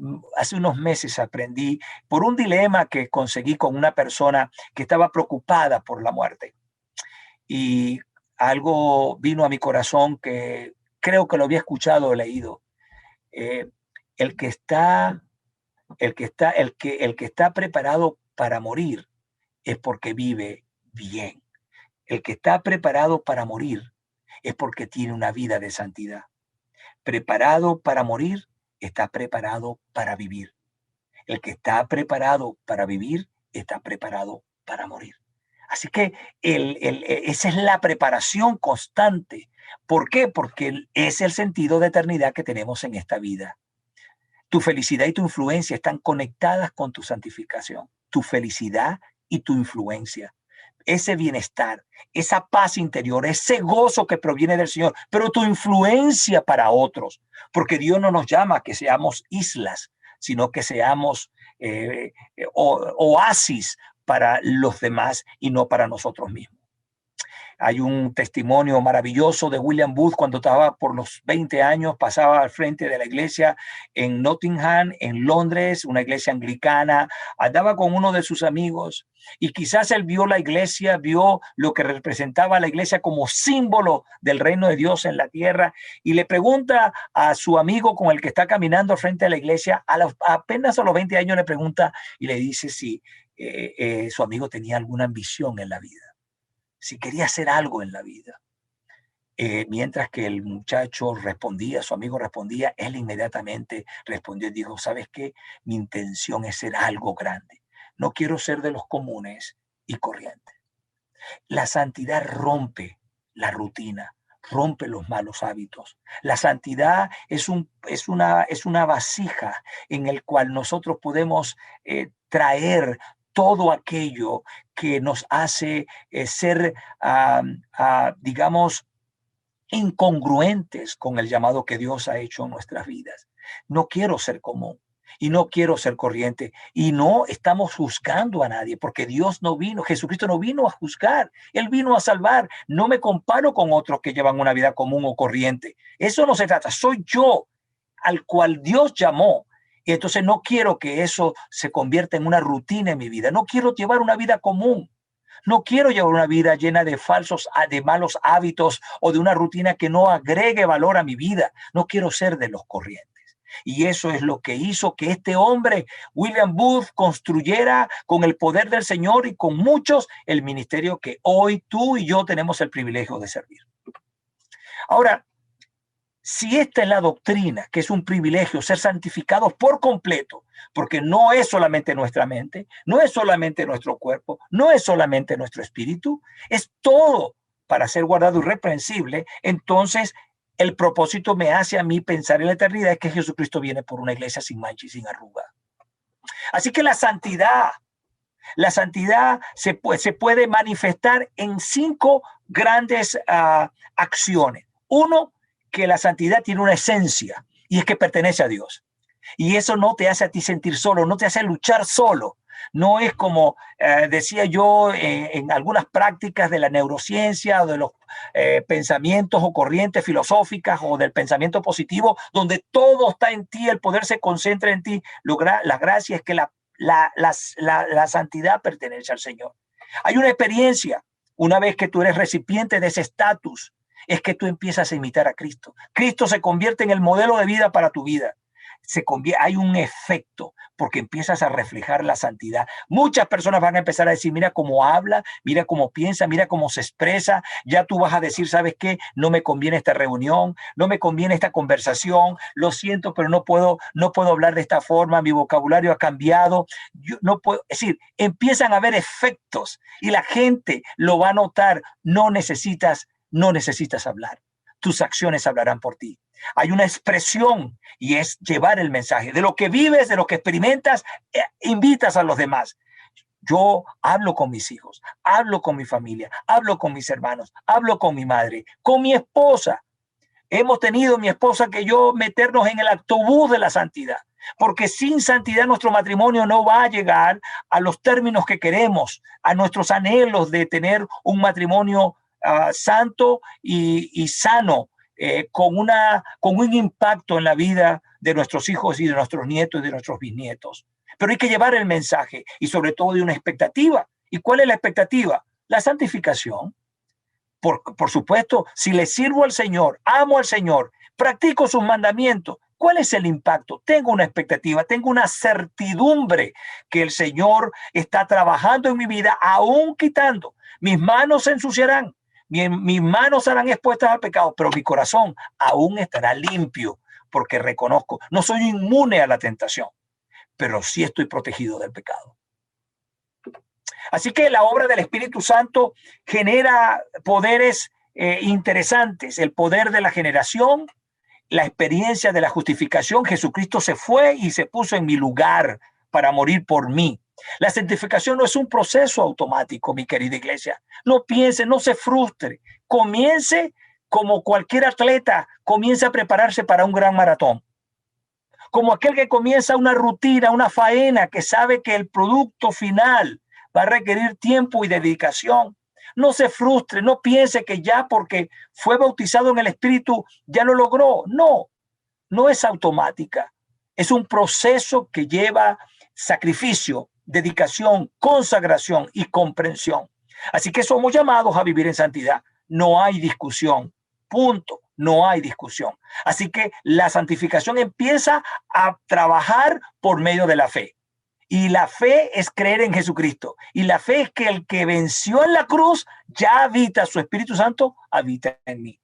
meses aprendí por un dilema que conseguí con una persona que estaba preocupada por la muerte. Y algo vino a mi corazón que creo que lo había escuchado o leído. El que está preparado para morir es porque vive bien. El que está preparado para morir es porque tiene una vida de santidad. Preparado para morir está preparado para vivir. El que está preparado para vivir está preparado para morir. Así que esa es la preparación constante. ¿Por qué? Porque es el sentido de eternidad que tenemos en esta vida. Tu felicidad y tu influencia están conectadas con tu santificación. Tu felicidad y tu influencia. Ese bienestar, esa paz interior, ese gozo que proviene del Señor, pero tu influencia para otros. Porque Dios no nos llama a que seamos islas, sino que seamos oasis para los demás y no para nosotros mismos. Hay un testimonio maravilloso de William Booth cuando estaba por los 20 años, pasaba al frente de la iglesia en Nottingham, en Londres, una iglesia anglicana, andaba con uno de sus amigos y quizás él vio la iglesia, vio lo que representaba la iglesia como símbolo del reino de Dios en la tierra y le pregunta a su amigo con el que está caminando frente a la iglesia, apenas a los 20 años le pregunta y le dice si su amigo tenía alguna ambición en la vida, si quería hacer algo en la vida. Mientras que el muchacho respondía, su amigo respondía, él inmediatamente respondió y dijo, ¿sabes qué? Mi intención es ser algo grande. No quiero ser de los comunes y corrientes. La santidad rompe la rutina, rompe los malos hábitos. La santidad es una vasija en el cual nosotros podemos traer todo aquello que nos hace ser, digamos, incongruentes con el llamado que Dios ha hecho en nuestras vidas. No quiero ser común y no quiero ser corriente, y no estamos juzgando a nadie, porque Dios no vino, Jesucristo no vino a juzgar, Él vino a salvar. No me comparo con otros que llevan una vida común o corriente. Eso no se trata. Soy yo al cual Dios llamó. Y entonces no quiero que eso se convierta en una rutina en mi vida. No quiero llevar una vida común. No quiero llevar una vida llena de de malos hábitos o de una rutina que no agregue valor a mi vida. No quiero ser de los corrientes. Y eso es lo que hizo que este hombre, William Booth, construyera con el poder del Señor y con muchos el ministerio que hoy tú y yo tenemos el privilegio de servir. Ahora, si esta es la doctrina, que es un privilegio ser santificados por completo, porque no es solamente nuestra mente, no es solamente nuestro cuerpo, no es solamente nuestro espíritu, es todo para ser guardado irreprensible, entonces el propósito me hace a mí pensar en la eternidad, es que Jesucristo viene por una iglesia sin mancha y sin arruga. Así que la santidad se puede manifestar en 5 grandes acciones. Uno, que la santidad tiene una esencia, y es que pertenece a Dios. Y eso no te hace a ti sentir solo, no te hace luchar solo. No es como decía yo en algunas prácticas de la neurociencia o de los pensamientos o corrientes filosóficas o del pensamiento positivo, donde todo está en ti, el poder se concentra en ti. La gracia es que la santidad pertenece al Señor. Hay una experiencia, una vez que tú eres recipiente de ese estatus, es que tú empiezas a imitar a Cristo. Cristo se convierte en el modelo de vida para tu vida. Hay un efecto porque empiezas a reflejar la santidad. Muchas personas van a empezar a decir, mira cómo habla, mira cómo piensa, mira cómo se expresa. Ya tú vas a decir, ¿sabes qué? No me conviene esta reunión, no me conviene esta conversación, lo siento, pero no puedo hablar de esta forma, mi vocabulario ha cambiado. Yo no puedo, es decir, empiezan a haber efectos y la gente lo va a notar. No necesitas hablar. Tus acciones hablarán por ti. Hay una expresión y es llevar el mensaje. De lo que vives, de lo que experimentas, invitas a los demás. Yo hablo con mis hijos, hablo con mi familia, hablo con mis hermanos, hablo con mi madre, con mi esposa. Hemos tenido, mi esposa que yo, meternos en el autobús de la santidad, porque sin santidad nuestro matrimonio no va a llegar a los términos que queremos, a nuestros anhelos de tener un matrimonio santo y sano, con un impacto en la vida de nuestros hijos y de nuestros nietos y de nuestros bisnietos. Pero hay que llevar el mensaje y sobre todo de una expectativa. ¿Y cuál es la expectativa? La santificación. Por supuesto, si le sirvo al Señor, amo al Señor, practico sus mandamientos, ¿cuál es el impacto? Tengo una expectativa, tengo una certidumbre que el Señor está trabajando en mi vida, aún quitando. Mis manos se ensuciarán, mis manos serán expuestas al pecado, pero mi corazón aún estará limpio, porque reconozco, no soy inmune a la tentación, pero sí estoy protegido del pecado. Así que la obra del Espíritu Santo genera poderes interesantes, el poder de la generación, la experiencia de la justificación. Jesucristo se fue y se puso en mi lugar para morir por mí. La santificación no es un proceso automático, mi querida iglesia. No piense, no se frustre. Comience como cualquier atleta, comience a prepararse para un gran maratón. Como aquel que comienza una rutina, una faena, que sabe que el producto final va a requerir tiempo y dedicación. No se frustre, no piense que ya porque fue bautizado en el Espíritu ya lo logró. No, no es automática. Es un proceso que lleva sacrificio, dedicación, consagración y comprensión. Así que somos llamados a vivir en santidad. No hay discusión. Punto. No hay discusión. Así que la santificación empieza a trabajar por medio de la fe. Y la fe es creer en Jesucristo. Y la fe es que el que venció en la cruz ya habita, su Espíritu Santo habita en mí.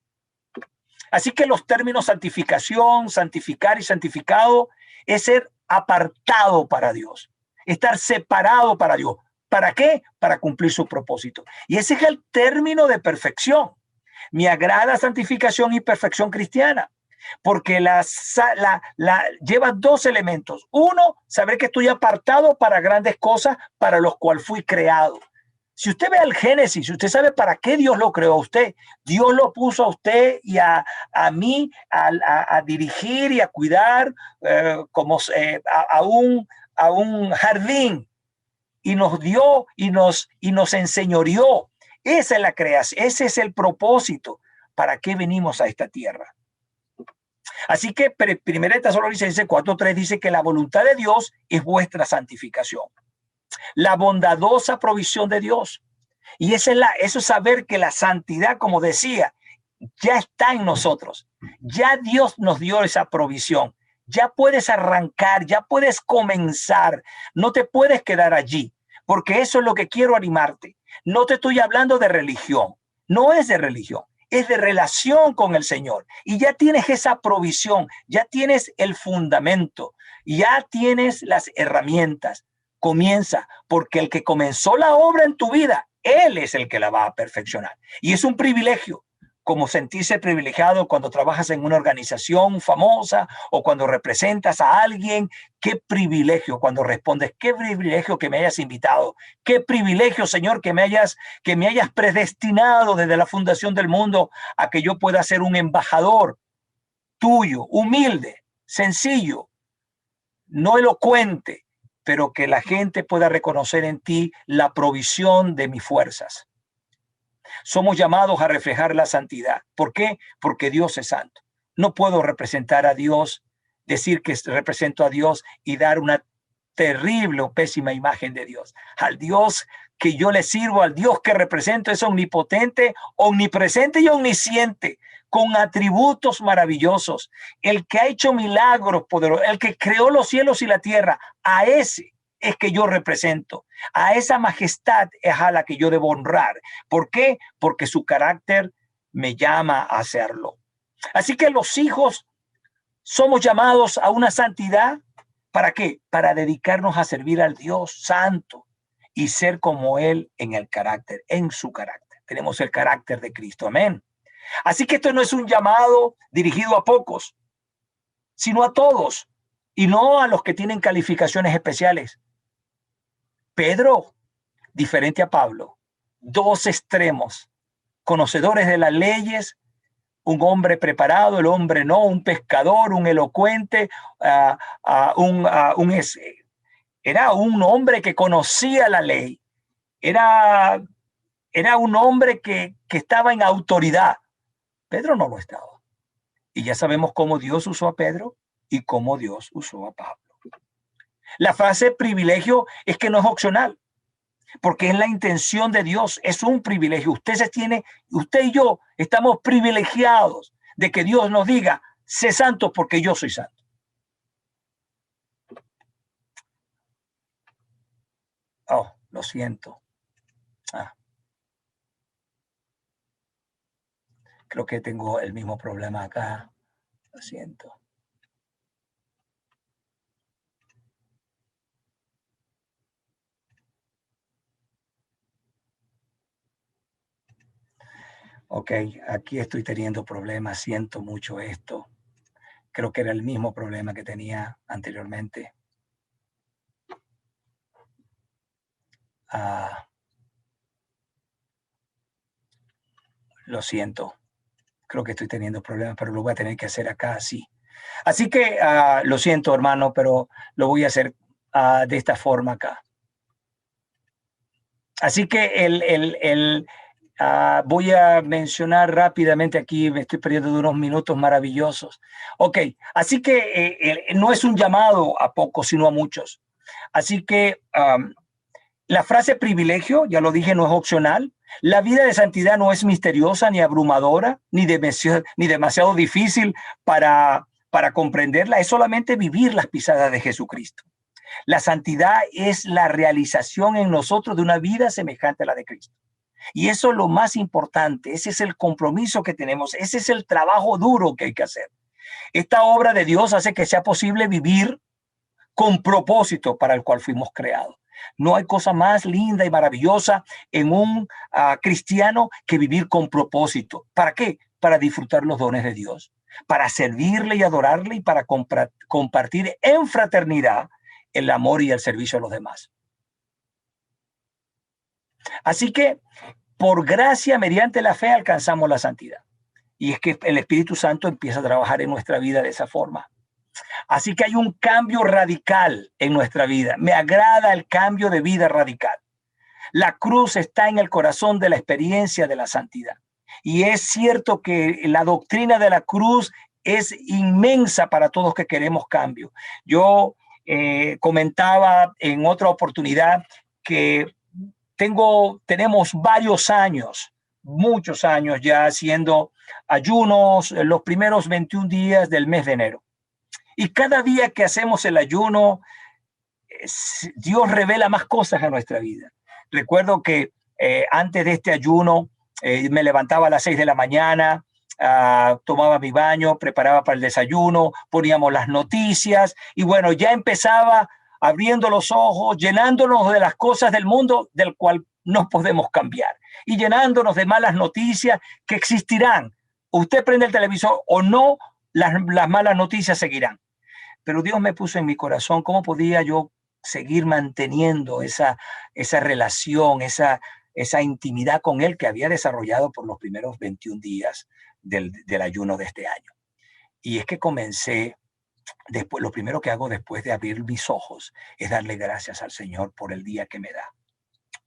Así que los términos santificación, santificar y santificado es ser apartado para Dios, estar separado para Dios. ¿Para qué? Para cumplir su propósito. Y ese es el término de perfección. Me agrada santificación y perfección cristiana. porque lleva dos elementos. Uno, saber que estoy apartado para grandes cosas para los cuales fui creado. Si usted ve el Génesis, usted sabe para qué Dios lo creó a usted. Dios lo puso a usted y a mí a dirigir y a cuidar a un jardín, y nos dio y nos enseñoreó. Esa es la creación, ese es el propósito. ¿Para qué venimos a esta tierra? Así que 1 Tesalonicenses 4:3 dice que la voluntad de Dios es vuestra santificación. La bondadosa provisión de Dios. Y eso es saber que la santidad, como decía, ya está en nosotros. Ya Dios nos dio esa provisión. Ya puedes arrancar, ya puedes comenzar. No te puedes quedar allí, porque eso es lo que quiero animarte. No te estoy hablando de religión. No es de religión. Es de relación con el Señor. Y ya tienes esa provisión, ya tienes el fundamento, ya tienes las herramientas. Comienza, porque el que comenzó la obra en tu vida, Él es el que la va a perfeccionar. Y es un privilegio, como sentirse privilegiado cuando trabajas en una organización famosa o cuando representas a alguien. Qué privilegio cuando respondes, qué privilegio que me hayas invitado, qué privilegio, Señor, que me hayas predestinado desde la fundación del mundo a que yo pueda ser un embajador tuyo, humilde, sencillo, no elocuente, pero que la gente pueda reconocer en ti la provisión de mis fuerzas. Somos llamados a reflejar la santidad. ¿Por qué? Porque Dios es santo. No puedo representar a Dios, decir que represento a Dios y dar una terrible o pésima imagen de Dios. Al Dios que yo le sirvo, al Dios que represento, es omnipotente, omnipresente y omnisciente, con atributos maravillosos. El que ha hecho milagros poderosos, el que creó los cielos y la tierra, a ese es que yo represento. A esa majestad es a la que yo debo honrar. ¿Por qué? Porque su carácter me llama a hacerlo. Así que los hijos somos llamados a una santidad. ¿Para qué? Para dedicarnos a servir al Dios santo y ser como Él en el carácter, en su carácter. Tenemos el carácter de Cristo. Amén. Así que esto no es un llamado dirigido a pocos, sino a todos, y no a los que tienen calificaciones especiales. Pedro, diferente a Pablo, dos extremos, conocedores de las leyes, un hombre preparado, el hombre no, un pescador, un elocuente, era un hombre que conocía la ley, era un hombre que estaba en autoridad. Pedro no lo estaba. Y ya sabemos cómo Dios usó a Pedro y cómo Dios usó a Pablo. La frase privilegio es que no es opcional, porque es la intención de Dios, es un privilegio. Usted y yo estamos privilegiados de que Dios nos diga, sé santo porque yo soy santo. Oh, lo siento. Creo que tengo el mismo problema acá. Lo siento. Ok, aquí estoy teniendo problemas. Siento mucho esto. Creo que era el mismo problema que tenía anteriormente. Lo siento. Creo que estoy teniendo problemas, pero lo voy a tener que hacer acá así. Así que lo siento, hermano, pero lo voy a hacer de esta forma acá. Así que voy a mencionar rápidamente aquí, me estoy perdiendo de unos minutos maravillosos. Ok, así que no es un llamado a pocos, sino a muchos. Así que la frase privilegio, ya lo dije, no es opcional. La vida de santidad no es misteriosa, ni abrumadora, ni demasiado difícil para comprenderla. Es solamente vivir las pisadas de Jesucristo. La santidad es la realización en nosotros de una vida semejante a la de Cristo. Y eso es lo más importante. Ese es el compromiso que tenemos. Ese es el trabajo duro que hay que hacer. Esta obra de Dios hace que sea posible vivir con propósito para el cual fuimos creados. No hay cosa más linda y maravillosa en un cristiano que vivir con propósito. ¿Para qué? Para disfrutar los dones de Dios. para servirle y adorarle y para compartir en fraternidad el amor y el servicio a los demás. Así que, por gracia, mediante la fe, alcanzamos la santidad. Y es que el Espíritu Santo empieza a trabajar en nuestra vida de esa forma. Así que hay un cambio radical en nuestra vida. Me agrada el cambio de vida radical. La cruz está en el corazón de la experiencia de la santidad. Y es cierto que la doctrina de la cruz es inmensa para todos que queremos cambio. Yo comentaba en otra oportunidad que tenemos varios años, muchos años ya haciendo ayunos los primeros 21 días del mes de enero. Y cada día que hacemos el ayuno, Dios revela más cosas a nuestra vida. Recuerdo que antes de este ayuno me levantaba a las 6 de la mañana, tomaba mi baño, preparaba para el desayuno, poníamos las noticias y bueno, ya empezaba abriendo los ojos, llenándonos de las cosas del mundo del cual no podemos cambiar y llenándonos de malas noticias que existirán. Usted prende el televisor o no, las malas noticias seguirán. Pero Dios me puso en mi corazón cómo podía yo seguir manteniendo esa relación, esa intimidad con Él que había desarrollado por los primeros 21 días del ayuno de este año. Y es que comencé, después, lo primero que hago después de abrir mis ojos es darle gracias al Señor por el día que me da.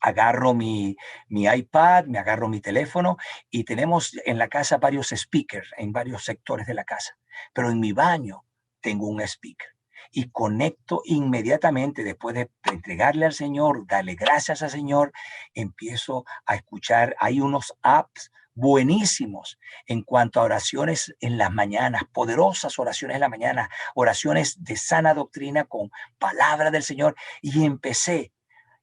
Agarro mi iPad, me agarro mi teléfono y tenemos en la casa varios speakers en varios sectores de la casa. Pero en mi baño tengo un speaker y conecto inmediatamente después de entregarle al Señor, darle gracias al Señor, empiezo a escuchar. Hay unos apps buenísimos en cuanto a oraciones en las mañanas, poderosas oraciones en la mañana, oraciones de sana doctrina con palabra del Señor. Y empecé.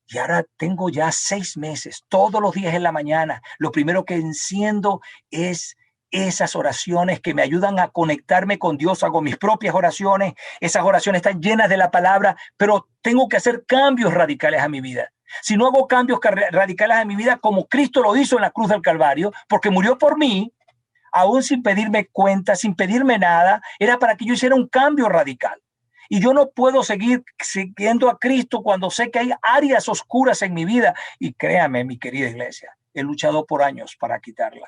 Y ahora tengo ya 6 meses, todos los días en la mañana. Lo primero que enciendo es esas oraciones que me ayudan a conectarme con Dios. Hago mis propias oraciones. Esas oraciones están llenas de la palabra, pero tengo que hacer cambios radicales a mi vida. Si no hago cambios radicales a mi vida, como Cristo lo hizo en la cruz del Calvario, porque murió por mí, aún sin pedirme cuenta, sin pedirme nada, era para que yo hiciera un cambio radical. Y yo no puedo seguir siguiendo a Cristo cuando sé que hay áreas oscuras en mi vida. Y créame, mi querida iglesia, he luchado por años para quitarla.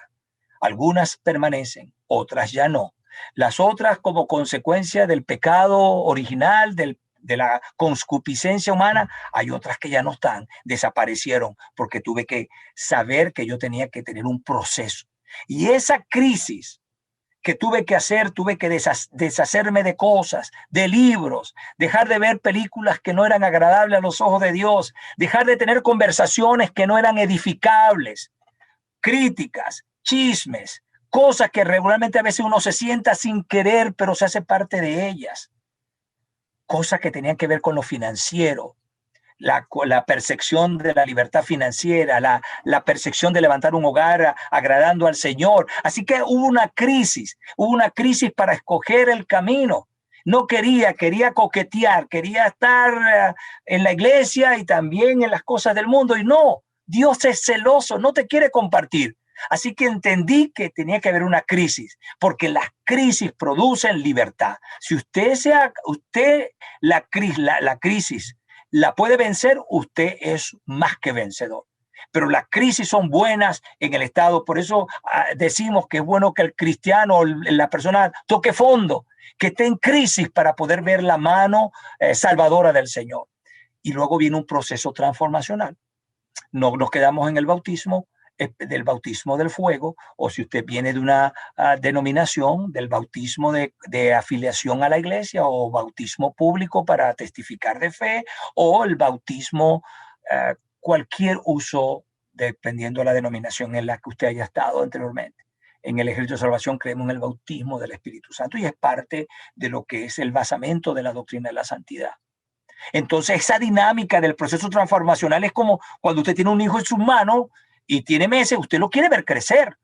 Algunas permanecen, otras ya no. Las otras, como consecuencia del pecado original, de la concupiscencia humana, hay otras que ya no están, desaparecieron, porque tuve que saber que yo tenía que tener un proceso. Y esa crisis que tuve que hacer, tuve que deshacerme de cosas, de libros, dejar de ver películas que no eran agradables a los ojos de Dios, dejar de tener conversaciones que no eran edificables, críticas, chismes, cosas que regularmente a veces uno se sienta sin querer, pero se hace parte de ellas. Cosas que tenían que ver con lo financiero, la percepción de la libertad financiera, la percepción de levantar un hogar agradando al Señor. Así que hubo una crisis para escoger el camino. No quería coquetear, quería estar en la iglesia y también en las cosas del mundo. Y no, Dios es celoso, no te quiere compartir. Así que entendí que tenía que haber una crisis, porque las crisis producen libertad. Si la crisis la puede vencer, usted es más que vencedor. Pero las crisis son buenas en el estado. Por eso decimos que es bueno que el cristiano, la persona, toque fondo, que esté en crisis para poder ver la mano salvadora del Señor. Y luego viene un proceso transformacional. No nos quedamos en el bautismo, del bautismo del fuego, o si usted viene de una denominación, del bautismo de afiliación a la iglesia, o bautismo público para testificar de fe, o el bautismo, cualquier uso, dependiendo de la denominación en la que usted haya estado anteriormente. En el Ejército de Salvación creemos en el bautismo del Espíritu Santo y es parte de lo que es el basamento de la doctrina de la santidad. Entonces, esa dinámica del proceso transformacional es como cuando usted tiene un hijo en sus manos y tiene meses, usted lo quiere ver crecer.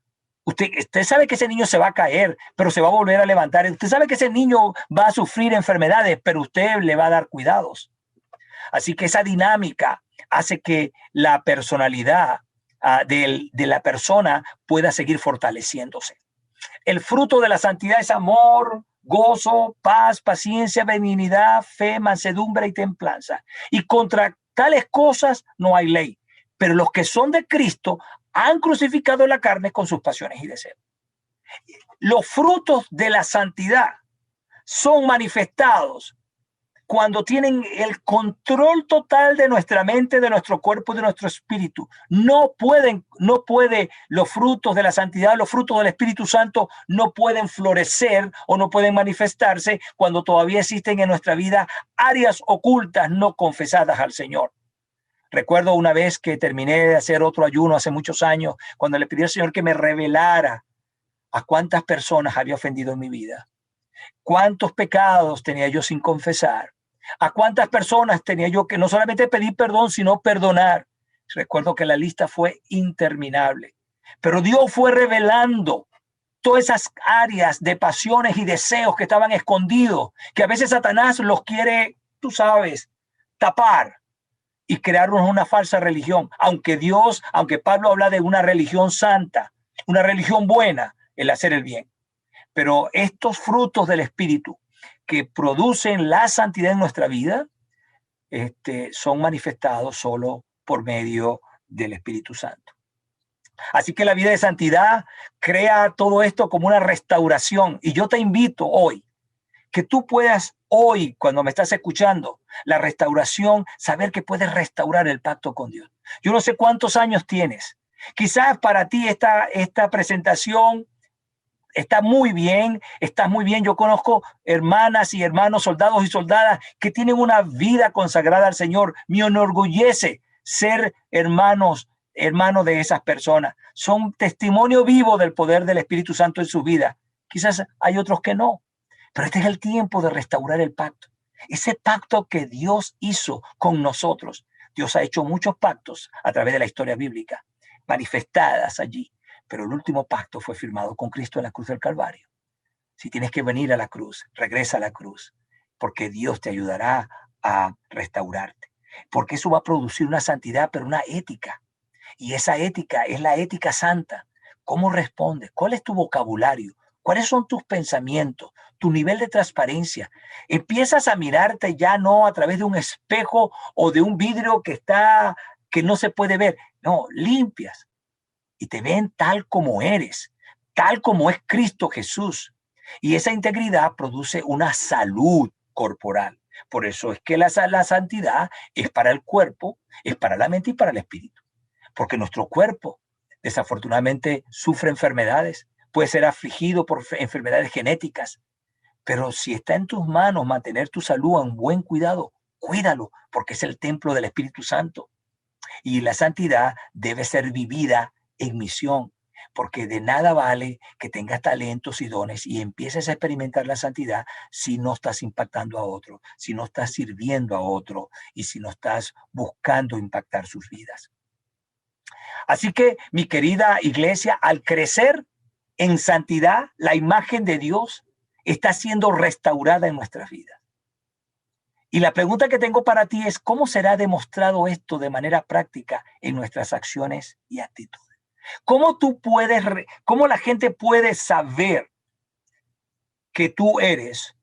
Usted sabe que ese niño se va a caer, pero se va a volver a levantar. Usted sabe que ese niño va a sufrir enfermedades, pero usted le va a dar cuidados. Así que esa dinámica hace que la personalidad de la persona pueda seguir fortaleciéndose. El fruto de la santidad es amor, gozo, paz, paciencia, benignidad, fe, mansedumbre y templanza. Y contra tales cosas no hay ley. Pero los que son de Cristo han crucificado la carne con sus pasiones y deseos. Los frutos de la santidad son manifestados cuando tienen el control total de nuestra mente, de nuestro cuerpo, de nuestro espíritu. No puede los frutos de la santidad, los frutos del Espíritu Santo no pueden florecer o no pueden manifestarse cuando todavía existen en nuestra vida áreas ocultas no confesadas al Señor. Recuerdo una vez que terminé de hacer otro ayuno hace muchos años, cuando le pedí al Señor que me revelara a cuántas personas había ofendido en mi vida, cuántos pecados tenía yo sin confesar, a cuántas personas tenía yo que no solamente pedir perdón, sino perdonar. Recuerdo que la lista fue interminable, pero Dios fue revelando todas esas áreas de pasiones y deseos que estaban escondidos, que a veces Satanás los quiere, tú sabes, tapar y crearnos una falsa religión. Aunque Pablo habla de una religión santa, una religión buena, el hacer el bien. Pero estos frutos del Espíritu que producen la santidad en nuestra vida, son manifestados solo por medio del Espíritu Santo. Así que la vida de santidad crea todo esto como una restauración. Y yo te invito hoy, que tú puedas hoy, cuando me estás escuchando, la restauración, saber que puedes restaurar el pacto con Dios. Yo no sé cuántos años tienes. Quizás para ti esta presentación está muy bien, estás muy bien. Yo conozco hermanas y hermanos, soldados y soldadas que tienen una vida consagrada al Señor. Me enorgullece ser hermano de esas personas. Son testimonio vivo del poder del Espíritu Santo en su vida. Quizás hay otros que no, pero este es el tiempo de restaurar el pacto. Ese pacto que Dios hizo con nosotros. Dios ha hecho muchos pactos a través de la historia bíblica, manifestadas allí. Pero el último pacto fue firmado con Cristo en la cruz del Calvario. Si tienes que venir a la cruz, regresa a la cruz, porque Dios te ayudará a restaurarte. Porque eso va a producir una santidad, pero una ética. Y esa ética es la ética santa. ¿Cómo respondes? ¿Cuál es tu vocabulario? ¿Cuáles son tus pensamientos? Tu nivel de transparencia. Empiezas a mirarte ya no a través de un espejo o de un vidrio que no se puede ver. No, limpias. Y te ven tal como eres, tal como es Cristo Jesús. Y esa integridad produce una salud corporal. Por eso es que la santidad es para el cuerpo, es para la mente y para el espíritu. Porque nuestro cuerpo, desafortunadamente, sufre enfermedades, puede ser afligido por enfermedades genéticas. Pero si está en tus manos mantener tu salud en buen cuidado, cuídalo, porque es el templo del Espíritu Santo. Y la santidad debe ser vivida en misión, porque de nada vale que tengas talentos y dones y empieces a experimentar la santidad si no estás impactando a otro, si no estás sirviendo a otro y si no estás buscando impactar sus vidas. Así que, mi querida iglesia, al crecer en santidad, la imagen de Dios está siendo restaurada en nuestras vidas. Y la pregunta que tengo para ti es, ¿cómo será demostrado esto de manera práctica en nuestras acciones y actitudes? ¿Cómo la gente puede saber que tú eres,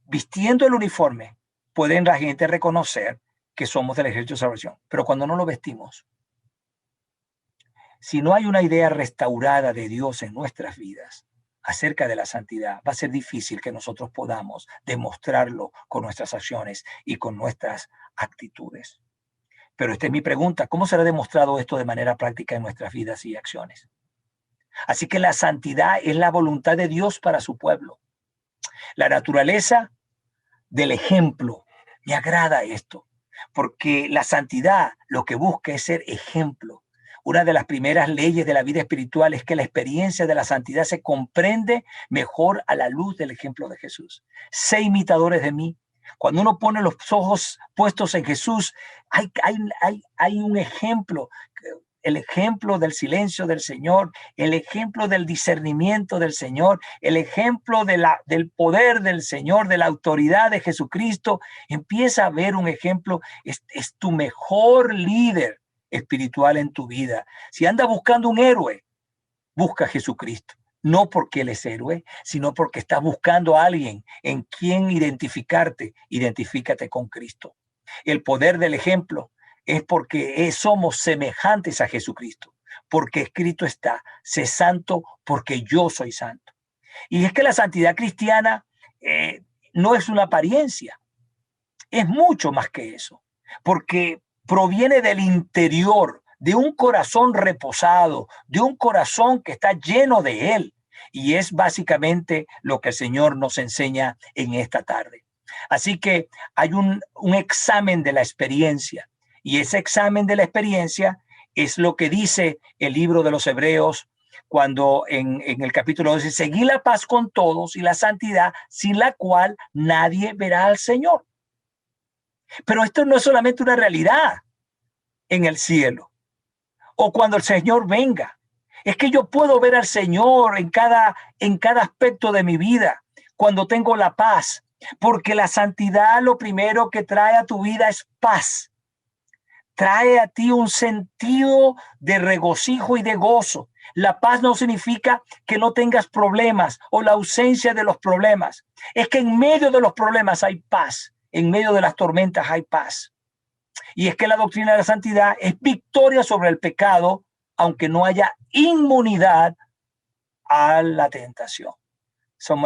vistiendo el uniforme, pueden la gente reconocer que somos del Ejército de Salvación? Pero cuando no lo vestimos, si no hay una idea restaurada de Dios en nuestras vidas acerca de la santidad, va a ser difícil que nosotros podamos demostrarlo con nuestras acciones y con nuestras actitudes. Pero esta es mi pregunta, ¿cómo será demostrado esto de manera práctica en nuestras vidas y acciones? Así que la santidad es la voluntad de Dios para su pueblo. La naturaleza del ejemplo. Me agrada esto, porque la santidad lo que busca es ser ejemplo. Una de las primeras leyes de la vida espiritual es que la experiencia de la santidad se comprende mejor a la luz del ejemplo de Jesús. Sé imitadores de mí. Cuando uno pone los ojos puestos en Jesús, hay un ejemplo. El ejemplo del silencio del Señor, el ejemplo del discernimiento del Señor, el ejemplo del poder del Señor, de la autoridad de Jesucristo. Empieza a ver un ejemplo, es tu mejor líder espiritual en tu vida. Si andas buscando un héroe, busca a Jesucristo. No porque él es héroe, sino porque estás buscando a alguien en quien identificarte. Identifícate con Cristo. El poder del ejemplo es porque somos semejantes a Jesucristo. Porque escrito está, sé santo porque yo soy santo. Y es que la santidad cristiana no es una apariencia, es mucho más que eso, porque proviene del interior, de un corazón reposado, de un corazón que está lleno de Él. Y es básicamente lo que el Señor nos enseña en esta tarde. Así que hay un examen de la experiencia, y ese examen de la experiencia es lo que dice el libro de los Hebreos cuando en el capítulo 12, seguid la paz con todos y la santidad, sin la cual nadie verá al Señor. Pero esto no es solamente una realidad en el cielo o cuando el Señor venga. Es que yo puedo ver al Señor en cada aspecto de mi vida cuando tengo la paz, porque la santidad lo primero que trae a tu vida es paz. Trae a ti un sentido de regocijo y de gozo. La paz no significa que no tengas problemas o la ausencia de los problemas. Es que en medio de los problemas hay paz. En medio de las tormentas hay paz. Y es que la doctrina de la santidad es victoria sobre el pecado, aunque no haya inmunidad a la tentación.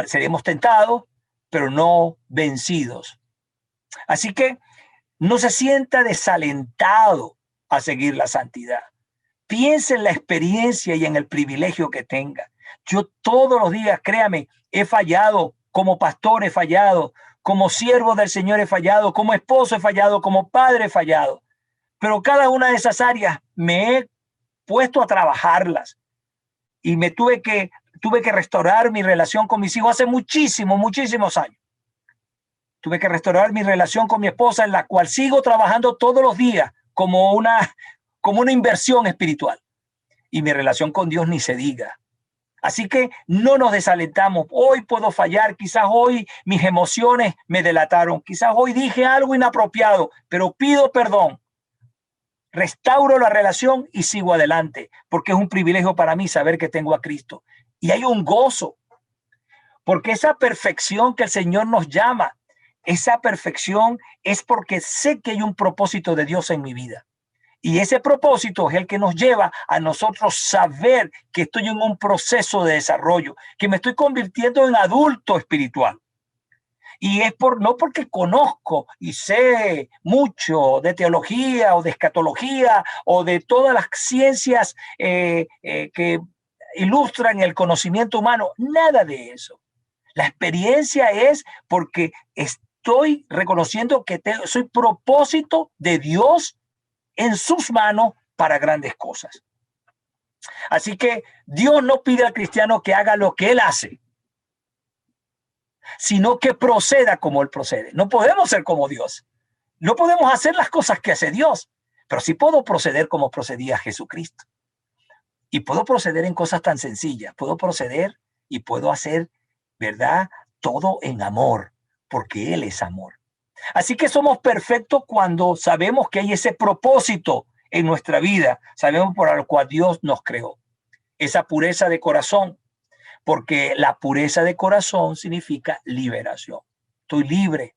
Seremos tentados, pero no vencidos. Así que no se sienta desalentado a seguir la santidad. Piense en la experiencia y en el privilegio que tenga. Yo todos los días, créame, he fallado, como pastor he fallado, como siervo del Señor he fallado, como esposo he fallado, como padre he fallado. Pero cada una de esas áreas me he puesto a trabajarlas y me tuve que restaurar mi relación con mis hijos hace muchísimos años. Tuve que restaurar mi relación con mi esposa, en la cual sigo trabajando todos los días como una inversión espiritual. Y mi relación con Dios ni se diga. Así que no nos desalentamos. Hoy puedo fallar, quizás hoy mis emociones me delataron, quizás hoy dije algo inapropiado, pero pido perdón. Restauro la relación y sigo adelante, porque es un privilegio para mí saber que tengo a Cristo. Y hay un gozo, porque esa perfección que el Señor nos llama, esa perfección es porque sé que hay un propósito de Dios en mi vida. Y ese propósito es el que nos lleva a nosotros saber que estoy en un proceso de desarrollo, que me estoy convirtiendo en adulto espiritual. Y es no porque conozco y sé mucho de teología o de escatología o de todas las ciencias que ilustran el conocimiento humano, nada de eso. La experiencia es porque estoy reconociendo que soy propósito de Dios en sus manos para grandes cosas. Así que Dios no pide al cristiano que haga lo que él hace, sino que proceda como él procede. No podemos ser como Dios. No podemos hacer las cosas que hace Dios, pero sí puedo proceder como procedía Jesucristo. Y puedo proceder en cosas tan sencillas. Puedo proceder y puedo hacer, ¿verdad? Todo en amor, porque Él es amor. Así que somos perfectos cuando sabemos que hay ese propósito en nuestra vida. Sabemos por el cual Dios nos creó. Esa pureza de corazón, porque la pureza de corazón significa liberación. Estoy libre.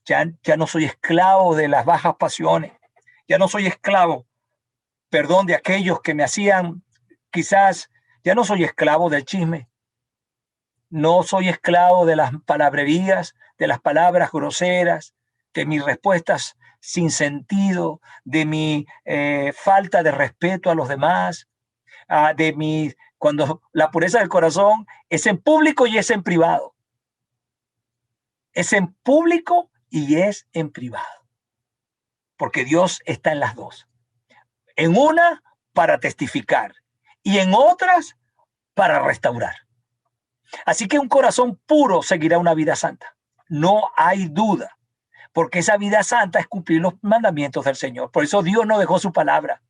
Ya no soy esclavo de las bajas pasiones. Ya no soy esclavo, de aquellos que me hacían, quizás, ya no soy esclavo del chisme. No soy esclavo de las palabrerías, de las palabras groseras, de mis respuestas sin sentido, de mi falta de respeto a los demás, cuando la pureza del corazón es en público y es en privado. Es en público y es en privado. Porque Dios está en las dos. En una para testificar y en otras para restaurar. Así que un corazón puro seguirá una vida santa. No hay duda. Porque esa vida santa es cumplir los mandamientos del Señor. Por eso Dios no dejó su palabra.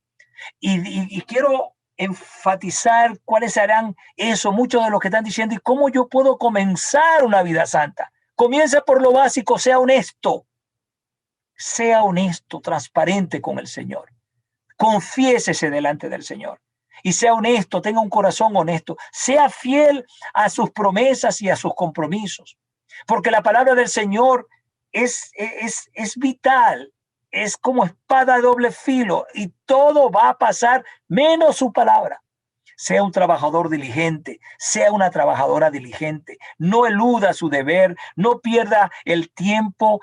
Y quiero enfatizar cuáles serán eso, muchos de los que están diciendo, y cómo yo puedo comenzar una vida santa. Comienza por lo básico, sea honesto, transparente con el Señor. Confiésese delante del Señor. y sea honesto, tenga un corazón honesto, sea fiel a sus promesas y a sus compromisos, porque la palabra del Señor es vital, es como espada de doble filo y todo va a pasar menos su palabra. Sea un trabajador diligente, sea una trabajadora diligente, no eluda su deber, no pierda el tiempo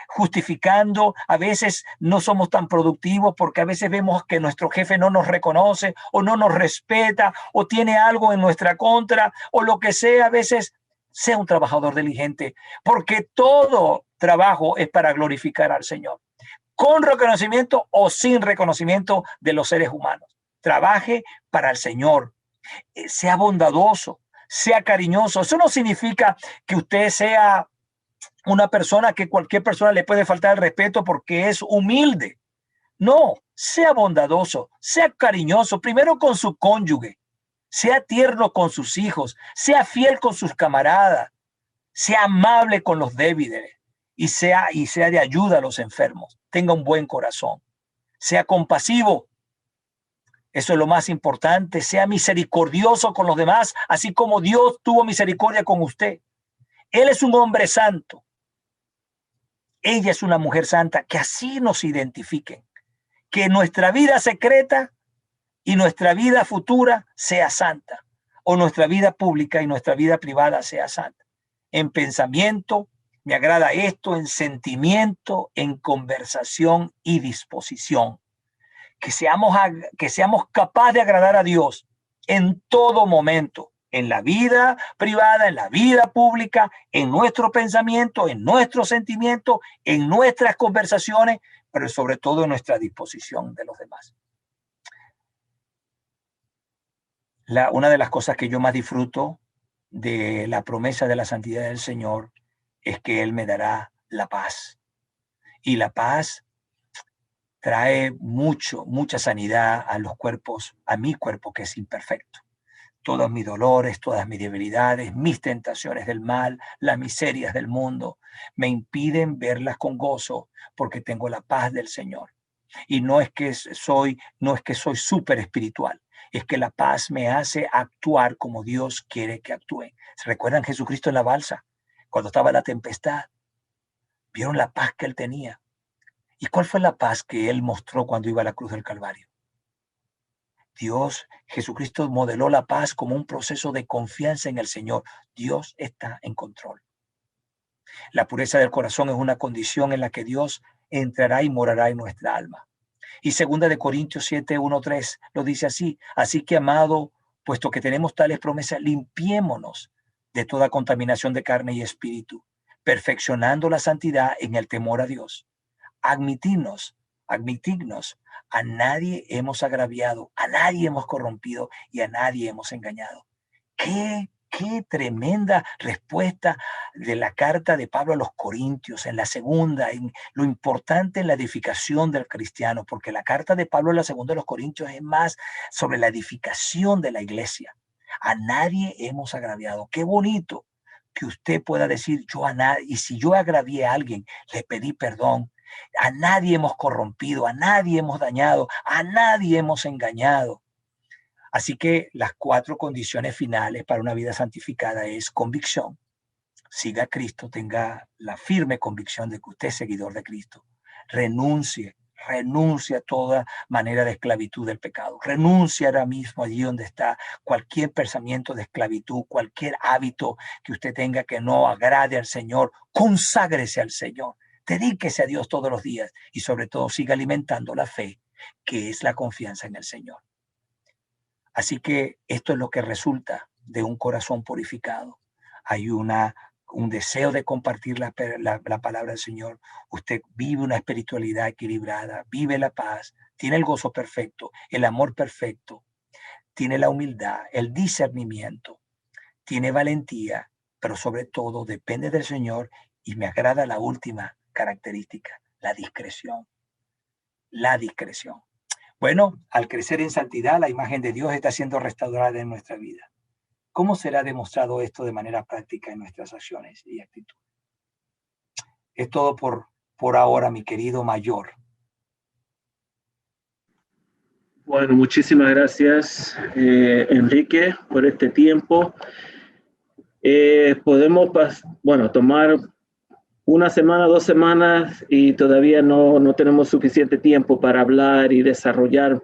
justificando. A veces no somos tan productivos porque a veces vemos que nuestro jefe no nos reconoce o no nos respeta o tiene algo en nuestra contra o lo que sea. A veces sea un trabajador diligente, porque todo trabajo es para glorificar al Señor, con reconocimiento o sin reconocimiento de los seres humanos. Trabaje para el Señor, sea bondadoso, sea cariñoso. Eso no significa que usted sea una persona que cualquier persona le puede faltar el respeto porque es humilde. No, sea bondadoso, sea cariñoso, primero con su cónyuge, sea tierno con sus hijos, sea fiel con sus camaradas, sea amable con los débiles y sea de ayuda a los enfermos. Tenga un buen corazón, sea compasivo. Eso es lo más importante. Sea misericordioso con los demás, así como Dios tuvo misericordia con usted. Él es un hombre santo. Ella es una mujer santa. Que así nos identifiquen. Que nuestra vida secreta y nuestra vida futura sea santa. O nuestra vida pública y nuestra vida privada sea santa. En pensamiento, me agrada esto, en sentimiento, en conversación y disposición. Que seamos capaces de agradar a Dios en todo momento, en la vida privada, en la vida pública, en nuestro pensamiento, en nuestro sentimiento, en nuestras conversaciones, pero sobre todo en nuestra disposición de los demás. Una de las cosas que yo más disfruto de la promesa de la santidad del Señor es que Él me dará la paz. Y la paz trae mucha sanidad a los cuerpos, a mi cuerpo que es imperfecto. Todos mis dolores, todas mis debilidades, mis tentaciones del mal, las miserias del mundo, me impiden verlas con gozo porque tengo la paz del Señor. Y no es que soy súper espiritual, es que la paz me hace actuar como Dios quiere que actúe. ¿Se recuerdan Jesucristo en la balsa? Cuando estaba la tempestad, vieron la paz que Él tenía. ¿Y cuál fue la paz que Él mostró cuando iba a la cruz del Calvario? Jesucristo modeló la paz como un proceso de confianza en el Señor. Dios está en control. La pureza del corazón es una condición en la que Dios entrará y morará en nuestra alma. Y 2 Corintios 7, 1, 3 lo dice así. Así que, amado, puesto que tenemos tales promesas, limpiémonos de toda contaminación de carne y espíritu, perfeccionando la santidad en el temor a Dios. Admitirnos, a nadie hemos agraviado, a nadie hemos corrompido y a nadie hemos engañado. Qué tremenda respuesta de la carta de Pablo a los Corintios, en la segunda, en lo importante en la edificación del cristiano, porque la carta de Pablo en la segunda de los Corintios es más sobre la edificación de la iglesia. A nadie hemos agraviado. Qué bonito que usted pueda decir yo a nadie, y si yo agravié a alguien, le pedí perdón. A nadie hemos corrompido, a nadie hemos dañado, a nadie hemos engañado. Así que las 4 condiciones finales para una vida santificada es convicción. Siga a Cristo, tenga la firme convicción de que usted es seguidor de Cristo. Renuncie a toda manera de esclavitud del pecado. Renuncie ahora mismo allí donde está cualquier pensamiento de esclavitud, cualquier hábito que usted tenga que no agrade al Señor. Conságrese al Señor. Dedíquese a Dios todos los días y sobre todo siga alimentando la fe, que es la confianza en el Señor. Así que esto es lo que resulta de un corazón purificado. Hay un deseo de compartir la palabra del Señor. Usted vive una espiritualidad equilibrada, vive la paz, tiene el gozo perfecto, el amor perfecto, tiene la humildad, el discernimiento, tiene valentía, pero sobre todo depende del Señor y me agrada la última característica, la discreción. La discreción. Bueno, al crecer en santidad, la imagen de Dios está siendo restaurada en nuestra vida. ¿Cómo será demostrado esto de manera práctica en nuestras acciones y actitudes? Es todo por ahora, mi querido mayor. Bueno, muchísimas gracias, Enrique, por este tiempo. Podemos, bueno, tomar una semana, 2 semanas y todavía no tenemos suficiente tiempo para hablar y desarrollar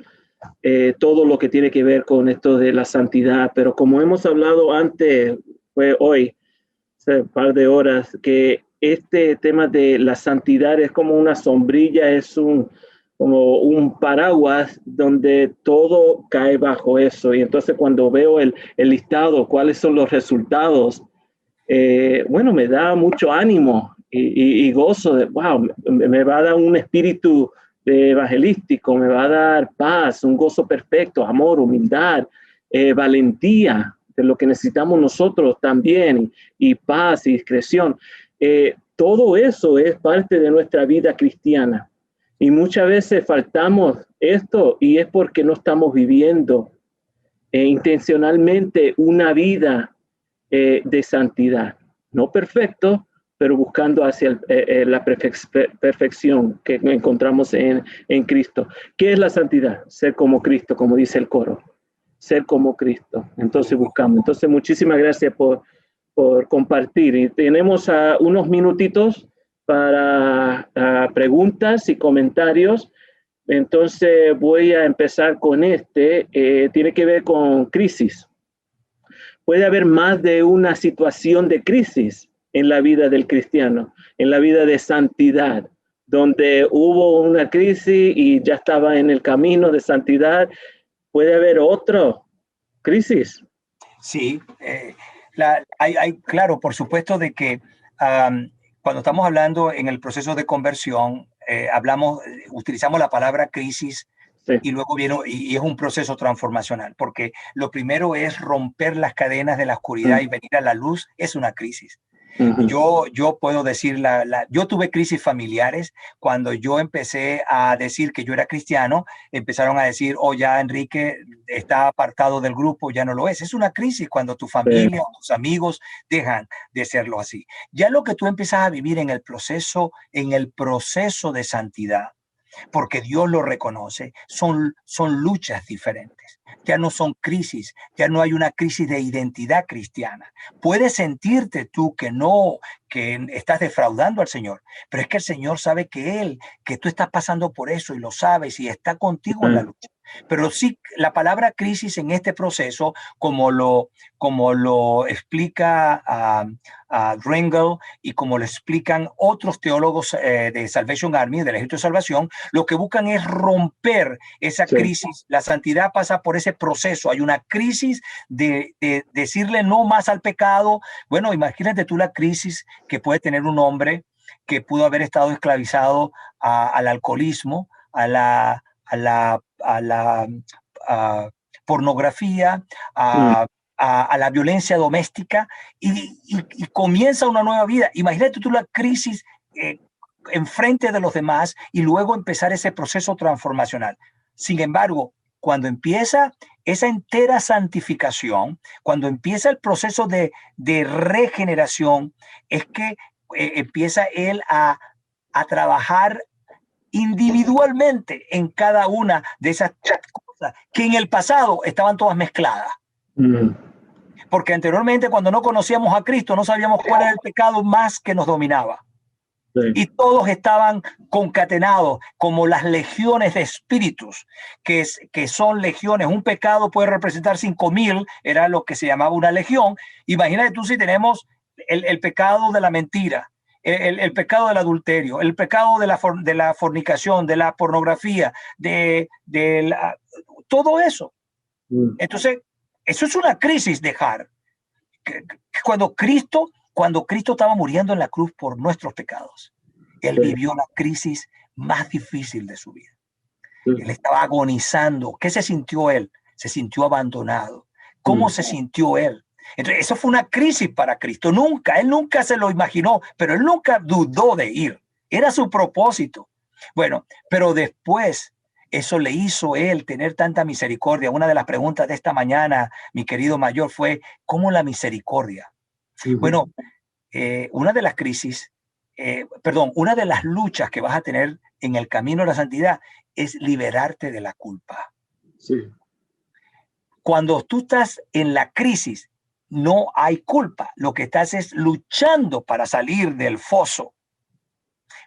todo lo que tiene que ver con esto de la santidad. Pero como hemos hablado antes, fue hoy, hace un par de horas, que este tema de la santidad es como una sombrilla, es como un paraguas donde todo cae bajo eso. Y entonces cuando veo el listado, cuáles son los resultados, bueno, me da mucho ánimo y gozo de, wow, me va a dar un espíritu evangelístico, me va a dar paz, un gozo perfecto, amor, humildad, valentía, de lo que necesitamos nosotros también, y paz y discreción. Todo eso es parte de nuestra vida cristiana. Y muchas veces faltamos esto y es porque no estamos viviendo intencionalmente una vida de santidad. No perfecto, pero buscando hacia la perfección que encontramos en Cristo. ¿Qué es la santidad? Ser como Cristo, como dice el coro. Ser como Cristo. Entonces buscamos. Entonces, muchísimas gracias por compartir. Y tenemos unos minutitos para preguntas y comentarios. Entonces voy a empezar con tiene que ver con crisis. Puede haber más de una situación de crisis en la vida del cristiano, en la vida de santidad, donde hubo una crisis y ya estaba en el camino de santidad. Puede haber otra crisis. Sí, claro, por supuesto de que cuando estamos hablando en el proceso de conversión, utilizamos la palabra crisis. Sí. Y luego viene, y es un proceso transformacional, porque lo primero es romper las cadenas de la oscuridad y venir a la luz, es una crisis. Yo puedo decir, yo tuve crisis familiares. Cuando yo empecé a decir que yo era cristiano, empezaron a decir, oh, ya Enrique está apartado del grupo, ya no lo es. Es una crisis cuando tu familia o tus amigos dejan de serlo así. Ya lo que tú empiezas a vivir en el proceso de santidad, porque Dios lo reconoce, son luchas diferentes. Ya no son crisis, ya no hay una crisis de identidad cristiana. Puedes sentirte tú que estás defraudando al Señor, pero es que el Señor sabe que tú estás pasando por eso y lo sabes y está contigo en la lucha. Pero sí, la palabra crisis en este proceso, como lo explica Rengel y como lo explican otros teólogos de Salvation Army, del Ejército de Salvación, lo que buscan es romper esa crisis. La santidad pasa por ese proceso. Hay una crisis de decirle no más al pecado. Bueno, imagínate tú la crisis que puede tener un hombre que pudo haber estado esclavizado al alcoholismo, a la pornografía, a la violencia doméstica y comienza una nueva vida. Imagínate tú la crisis enfrente de los demás y luego empezar ese proceso transformacional. Sin embargo, cuando empieza esa entera santificación, cuando empieza el proceso de regeneración, es que empieza él a trabajar individualmente en cada una de esas cosas que en el pasado estaban todas mezcladas. Porque anteriormente, cuando no conocíamos a Cristo, no sabíamos cuál era el pecado más que nos dominaba. Sí. Y todos estaban concatenados como las legiones de espíritus, que son legiones. Un pecado puede representar 5,000, era lo que se llamaba una legión. Imagínate tú si tenemos el pecado de la mentira, el pecado del adulterio, el pecado de la fornicación, de la pornografía, todo eso. Entonces, eso es una crisis dejar. Cuando Cristo estaba muriendo en la cruz por nuestros pecados, Él vivió la crisis más difícil de su vida. Él estaba agonizando. ¿Qué se sintió Él? Se sintió abandonado. ¿Cómo se sintió Él? Entonces, eso fue una crisis para Cristo. Él nunca se lo imaginó, pero Él nunca dudó de ir. Era su propósito. Bueno, pero después eso le hizo Él tener tanta misericordia. Una de las preguntas de esta mañana, mi querido mayor, fue, ¿cómo la misericordia? Bueno, una de las crisis, una de las luchas que vas a tener en el camino a la santidad es liberarte de la culpa. Sí. Cuando tú estás en la crisis, no hay culpa. Lo que estás es luchando para salir del foso.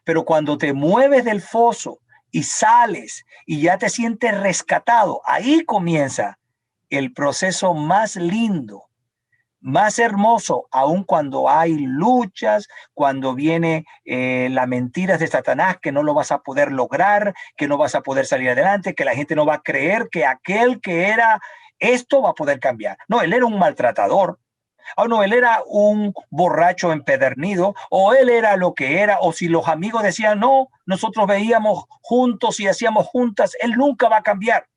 Pero cuando te mueves del foso y sales y ya te sientes rescatado, ahí comienza el proceso más lindo, más hermoso, aun cuando hay luchas, cuando viene las mentiras de Satanás, que no lo vas a poder lograr, que no vas a poder salir adelante, que la gente no va a creer que aquel que era esto va a poder cambiar. No, él era un maltratador. Oh, no, él era un borracho empedernido, o él era lo que era, o si los amigos decían, no, nosotros veíamos juntos y hacíamos juntas, él nunca va a cambiar.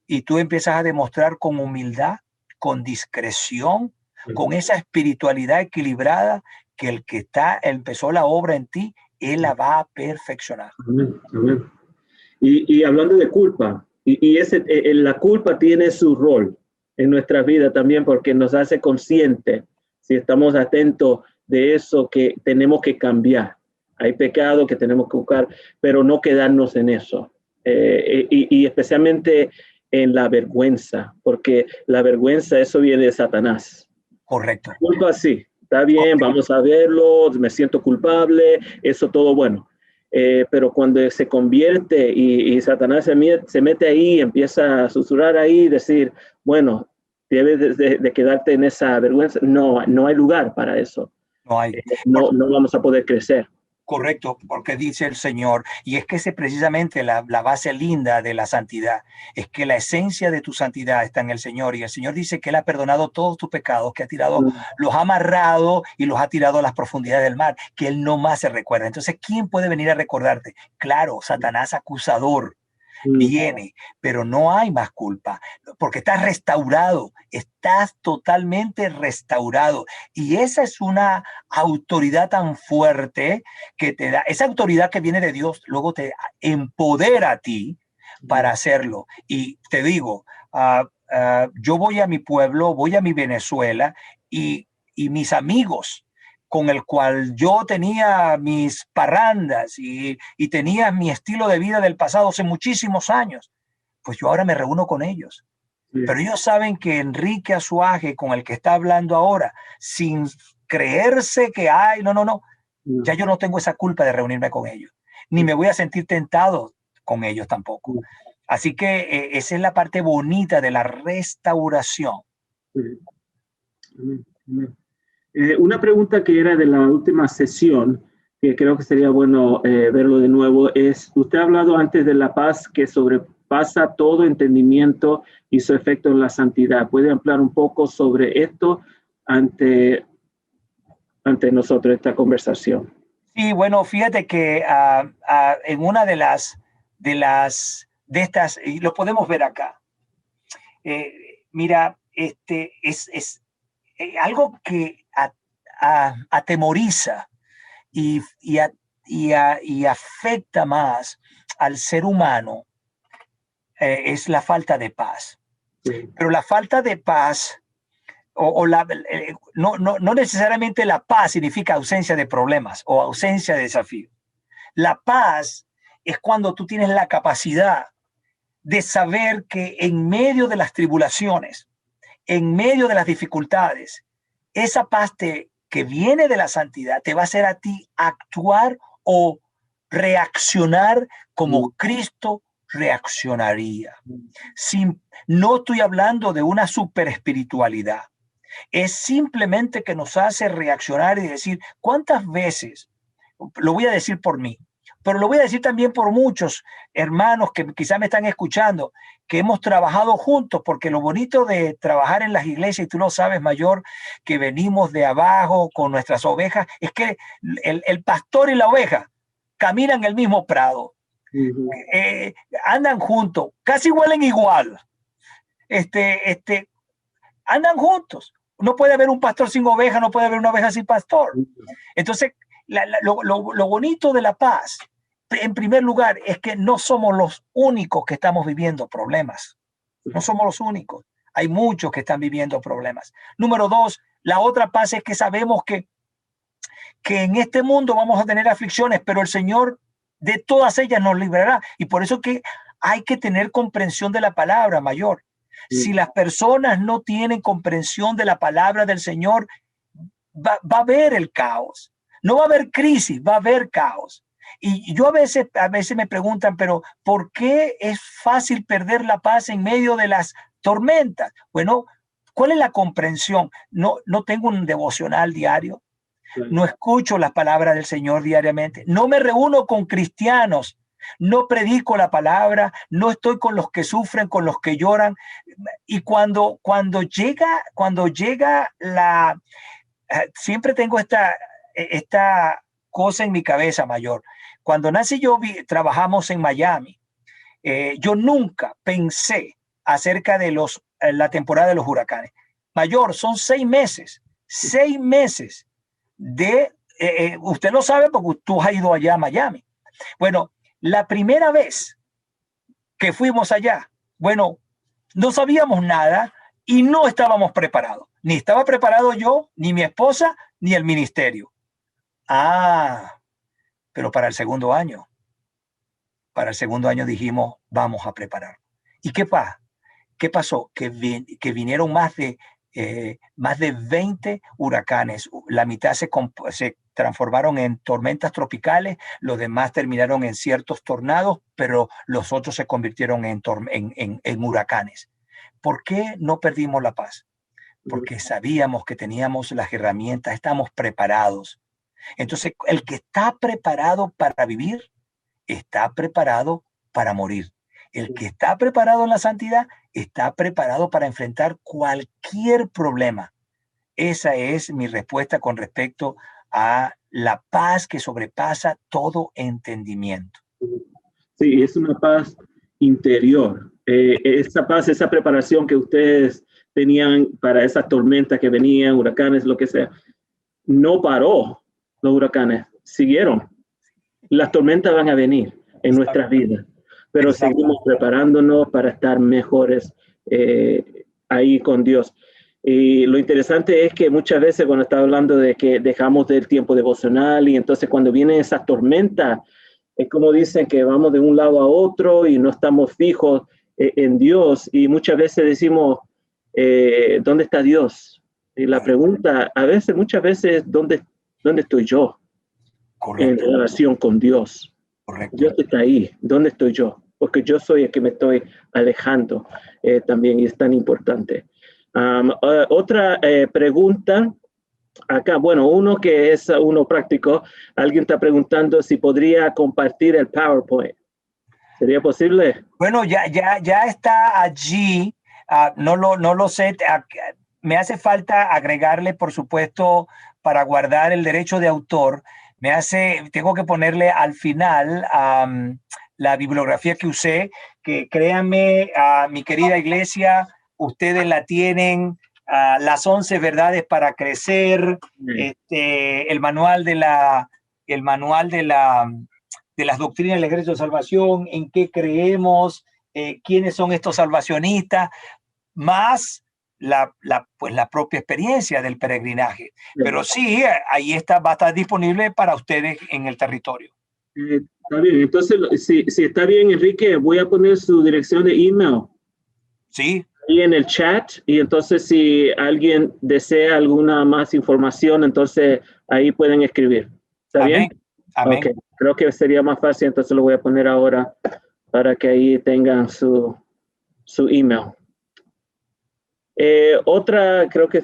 Y tú empiezas a demostrar con humildad, con discreción, con esa espiritualidad equilibrada, que el que empezó la obra en ti, él la va a perfeccionar. Amén, amén. Y hablando de culpa, la culpa tiene su rol en nuestra vida también porque nos hace conscientes, si estamos atentos de eso, que tenemos que cambiar. Hay pecado que tenemos que buscar, pero no quedarnos en eso. Y especialmente en la vergüenza, porque la vergüenza, eso viene de Satanás. Correcto. La culpa sí, está bien, Correcto. vamos a verlo, me siento culpable, eso todo bueno. Pero cuando se convierte y Satanás se mete ahí, empieza a susurrar ahí, decir, bueno, debes de quedarte en esa vergüenza. No, no hay lugar para eso. No hay. No vamos a poder crecer. Correcto, porque dice el Señor, y es que ese precisamente la base linda de la santidad, es que la esencia de tu santidad está en el Señor, y el Señor dice que Él ha perdonado todos tus pecados, que ha tirado, los ha amarrado y los ha tirado a las profundidades del mar, que Él no más se recuerda. Entonces, ¿quién puede venir a recordarte? Claro, Satanás acusador viene, pero no hay más culpa, porque estás restaurado, estás totalmente restaurado. Y esa es una autoridad tan fuerte que te da, esa autoridad que viene de Dios, luego te empodera a ti para hacerlo. Y te digo, yo voy a mi pueblo, voy a mi Venezuela y mis amigos con el cual yo tenía mis parrandas y tenía mi estilo de vida del pasado hace muchísimos años, pues yo ahora me reúno con ellos. Pero ellos saben que Enrique Azuaje, con el que está hablando ahora, sin creerse que hay, no, ya yo no tengo esa culpa de reunirme con ellos, ni me voy a sentir tentado con ellos tampoco. Así que esa es la parte bonita de la restauración. Una pregunta que era de la última sesión, que creo que sería bueno verlo de nuevo, es, usted ha hablado antes de la paz que sobrepasa todo entendimiento y su efecto en la santidad. ¿Puede ampliar un poco sobre esto ante nosotros, esta conversación? Sí, bueno, fíjate que en una de estas, y lo podemos ver acá, mira, es algo que atemoriza y afecta más al ser humano, es la falta de paz. Sí. Pero la falta de paz, no necesariamente la paz significa ausencia de problemas o ausencia de desafíos. La paz es cuando tú tienes la capacidad de saber que en medio de las tribulaciones, en medio de las dificultades, esa paz que viene de la santidad te va a hacer a ti actuar o reaccionar como Cristo reaccionaría. No estoy hablando de una super espiritualidad. Es simplemente que nos hace reaccionar y decir, ¿cuántas veces? Lo voy a decir por mí, pero lo voy a decir también por muchos hermanos que quizás me están escuchando, que hemos trabajado juntos, porque lo bonito de trabajar en las iglesias, y tú lo sabes, Mayor, que venimos de abajo con nuestras ovejas, es que el pastor y la oveja caminan el mismo prado, andan juntos, casi huelen igual, andan juntos. No puede haber un pastor sin oveja, no puede haber una oveja sin pastor. Entonces, lo bonito de la paz, en primer lugar, es que no somos los únicos que estamos viviendo problemas. No somos los únicos. Hay muchos que están viviendo problemas. Número dos, la otra paz es que sabemos que en este mundo vamos a tener aflicciones, pero el Señor de todas ellas nos librará. Y por eso que hay que tener comprensión de la palabra, Mayor. Si las personas no tienen comprensión de la palabra del Señor, va a haber el caos. No va a haber crisis, va a haber caos. Y yo a veces me preguntan, pero ¿por qué es fácil perder la paz en medio de las tormentas? Bueno, ¿cuál es la comprensión? No tengo un devocional diario. No escucho las palabras del Señor diariamente. No me reúno con cristianos. No predico la palabra. No estoy con los que sufren, con los que lloran. Y cuando llega la... Siempre tengo esta cosa en mi cabeza, Mayor. Cuando Nancy y yo trabajamos en Miami, yo nunca pensé acerca de la temporada de los huracanes. Mayor, son 6 meses. 6 meses usted lo sabe porque tú has ido allá a Miami. Bueno, la primera vez que fuimos allá, bueno, no sabíamos nada y no estábamos preparados. Ni estaba preparado yo, ni mi esposa, ni el ministerio. Pero para el segundo año dijimos, vamos a preparar. ¿Y qué pasó? Que vinieron más de 20 huracanes. La mitad se transformaron en tormentas tropicales, los demás terminaron en ciertos tornados, pero los otros se convirtieron en huracanes. ¿Por qué no perdimos la paz? Porque sabíamos que teníamos las herramientas, estamos preparados. Entonces, el que está preparado para vivir, está preparado para morir. El que está preparado en la santidad, está preparado para enfrentar cualquier problema. Esa es mi respuesta con respecto a la paz que sobrepasa todo entendimiento. Sí, es una paz interior. Esa paz, esa preparación que ustedes tenían para esas tormentas que venían, huracanes, lo que sea, no paró los huracanes, siguieron. Las tormentas van a venir en nuestras vidas, pero seguimos preparándonos para estar mejores ahí con Dios. Y lo interesante es que muchas veces cuando está hablando de que dejamos del tiempo devocional y entonces cuando vienen esas tormentas, es como dicen que vamos de un lado a otro y no estamos fijos en Dios y muchas veces decimos, ¿dónde está Dios? Y la pregunta, muchas veces, ¿dónde estoy yo? Correcto. En relación con Dios. Correcto. Dios está ahí, ¿dónde estoy yo? Porque yo soy el que me estoy alejando también y es tan importante. Otra pregunta acá, bueno, uno que es uno práctico, alguien está preguntando si podría compartir el PowerPoint. ¿Sería posible? Bueno, ya está allí. No lo sé. Me hace falta agregarle, por supuesto, para guardar el derecho de autor. Tengo que ponerle al final la bibliografía que usé, que créanme, mi querida iglesia, ustedes la tienen, las 11 verdades para crecer, el manual de las doctrinas del ejército de salvación, en qué creemos, quiénes son estos salvacionistas, más la propia experiencia del peregrinaje. Pero sí, ahí va a estar disponible para ustedes en el territorio. Está bien, entonces, si está bien, Enrique, voy a poner su dirección de email. Sí. Ahí en el chat, y entonces si alguien desea alguna más información, entonces ahí pueden escribir. ¿Está bien? Amén. Okay. Creo que sería más fácil, entonces lo voy a poner ahora para que ahí tengan su email. Otra, creo que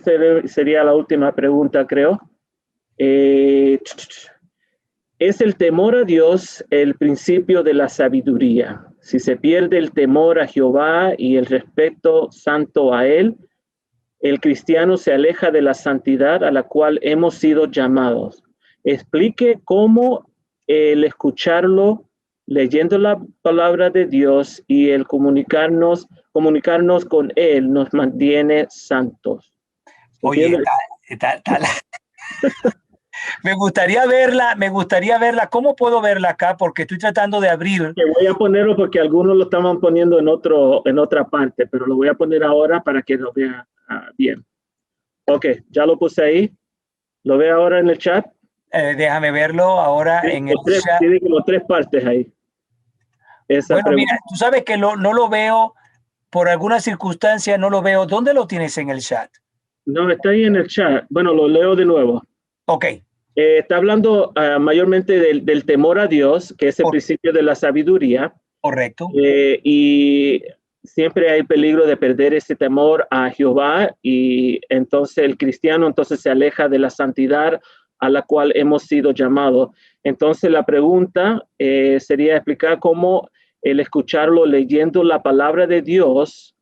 sería la última pregunta, creo. ¿Es el temor a Dios el principio de la sabiduría? Si se pierde el temor a Jehová y el respeto santo a Él, el cristiano se aleja de la santidad a la cual hemos sido llamados. Explique cómo el escucharlo, leyendo la palabra de Dios y el comunicarnos con Él nos mantiene santos. Oye, me gustaría verla. ¿Cómo puedo verla acá? Porque estoy tratando de abrir. Que voy a ponerlo porque algunos lo estaban poniendo en otra parte, pero lo voy a poner ahora para que lo vea bien. Ok, ya lo puse ahí. ¿Lo ve ahora en el chat? Déjame verlo ahora en el chat. Tiene como 3 partes ahí. esa Bueno, pregunta. mira, tú sabes que no lo veo, por alguna circunstancia no lo veo. ¿Dónde lo tienes en el chat? No, está ahí en el chat. Bueno, lo leo de nuevo. Ok, Está hablando mayormente del temor a Dios, que es el cor- principio de la sabiduría, correcto. y siempre hay peligro de perder ese temor a Jehová, y entonces el cristiano entonces se aleja de la santidad a la cual hemos sido llamados. Entonces la pregunta sería explicar cómo el escucharlo leyendo la palabra de Dios,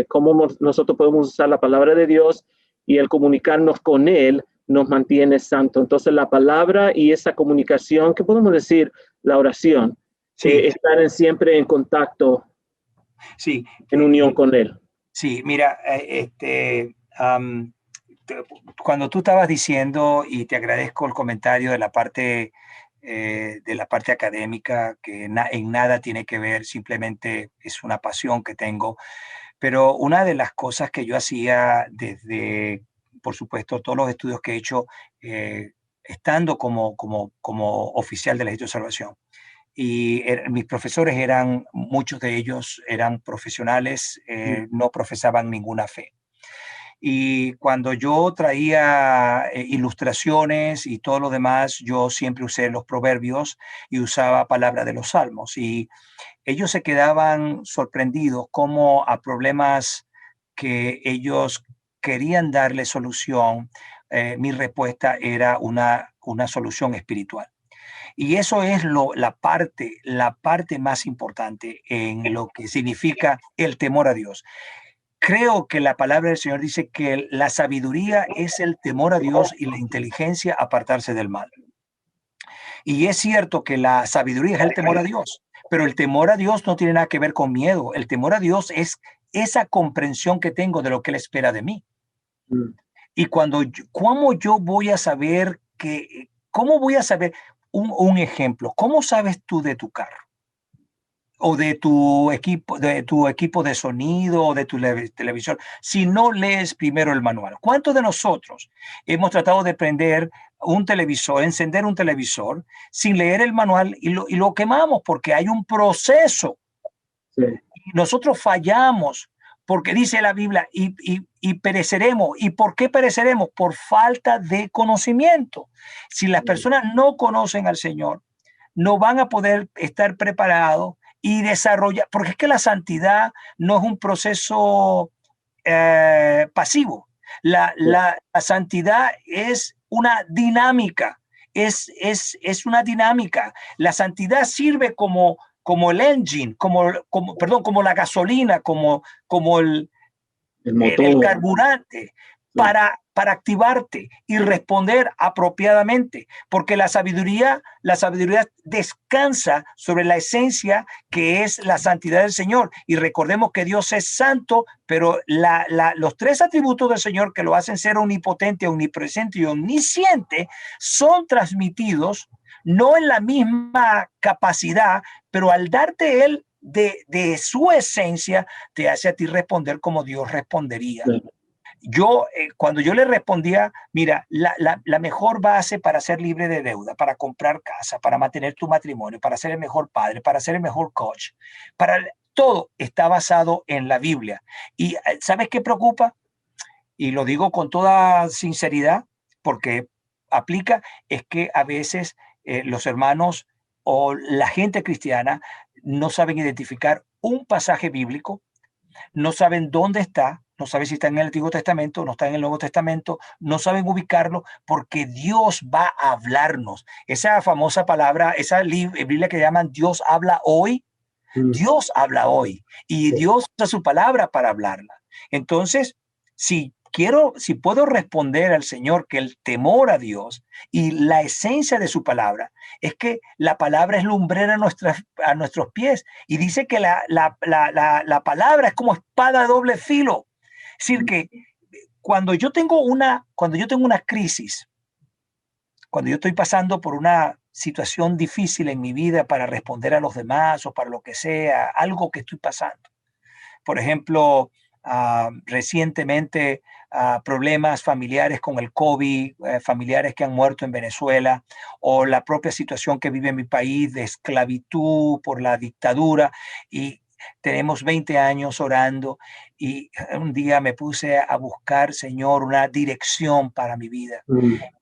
cómo nosotros podemos usar la palabra de Dios y el comunicarnos con Él nos mantiene santo. Entonces la palabra y esa comunicación, ¿qué podemos decir? La oración, Sí, estar siempre en contacto, sí, en unión con Él. sí. Mira, te- cuando tú estabas diciendo, y te agradezco el comentario de la parte académica, que en nada tiene que ver, simplemente es una pasión que tengo. Pero una de las cosas que yo hacía desde, por supuesto, todos los estudios que he hecho, eh, estando como oficial del Ejército de Salvación, y mis profesores eran, muchos de ellos eran profesionales, no profesaban ninguna fe. Y cuando yo traía ilustraciones y todo lo demás, yo siempre usé los proverbios y usaba palabras de los salmos. Y ellos se quedaban sorprendidos cómo a problemas que ellos querían darle solución, mi respuesta era una solución espiritual. Y eso es la parte más importante en lo que significa el temor a Dios. Creo que la palabra del Señor dice que la sabiduría es el temor a Dios y la inteligencia apartarse del mal. Y es cierto que la sabiduría es el temor a Dios, pero el temor a Dios no tiene nada que ver con miedo. El temor a Dios es esa comprensión que tengo de lo que Él espera de mí. Mm. Y ¿cómo yo voy a saber cómo voy a saber un ejemplo? ¿Cómo sabes tú de tu carro? O de tu equipo de sonido o de tu televisor, si no lees primero el manual. ¿Cuántos de nosotros hemos tratado de prender un televisor, encender un televisor sin leer el manual y lo quemamos porque hay un proceso? Sí. Nosotros fallamos porque dice la Biblia y pereceremos. ¿Y por qué pereceremos? Por falta de conocimiento. Si las personas no conocen al Señor, no van a poder estar preparados y desarrollar, porque es que la santidad no es un proceso pasivo. La santidad es una dinámica, es una dinámica. La santidad sirve como el engine, perdón, como la gasolina, como El el motor. carburante Sí. para activarte y responder apropiadamente, porque la sabiduría descansa sobre la esencia que es la santidad del Señor. Y recordemos que Dios es santo, pero los tres atributos del Señor que lo hacen ser omnipotente, omnipresente y omnisciente son transmitidos no en la misma capacidad, pero al darte Él de su esencia, te hace a ti responder como Dios respondería. Sí. Cuando yo le respondía, mira, la mejor base para ser libre de deuda, para comprar casa, para mantener tu matrimonio, para ser el mejor padre, para ser el mejor coach, todo está basado en la Biblia. Y ¿sabes qué preocupa? Y lo digo con toda sinceridad, porque aplica, es que a veces los hermanos o la gente cristiana no saben identificar un pasaje bíblico, no saben dónde está, no saben si está en el Antiguo Testamento, no está en el Nuevo Testamento, no saben ubicarlo porque Dios va a hablarnos. Esa famosa palabra, esa Biblia que llaman Dios habla hoy, Mm. Dios habla hoy y Sí. Dios usa su palabra para hablarla. Entonces, si puedo responder al Señor que el temor a Dios y la esencia de su palabra es que la palabra es lumbrera a nuestros pies y dice que la palabra es como espada de doble filo. Es decir, que cuando yo tengo una crisis, cuando yo estoy pasando por una situación difícil en mi vida para responder a los demás o para lo que sea, algo que estoy pasando. Por ejemplo, recientemente problemas familiares con el COVID, familiares que han muerto en Venezuela, o la propia situación que vive mi país de esclavitud por la dictadura. Y tenemos 20 años orando y un día me puse a buscar, Señor, una dirección para mi vida.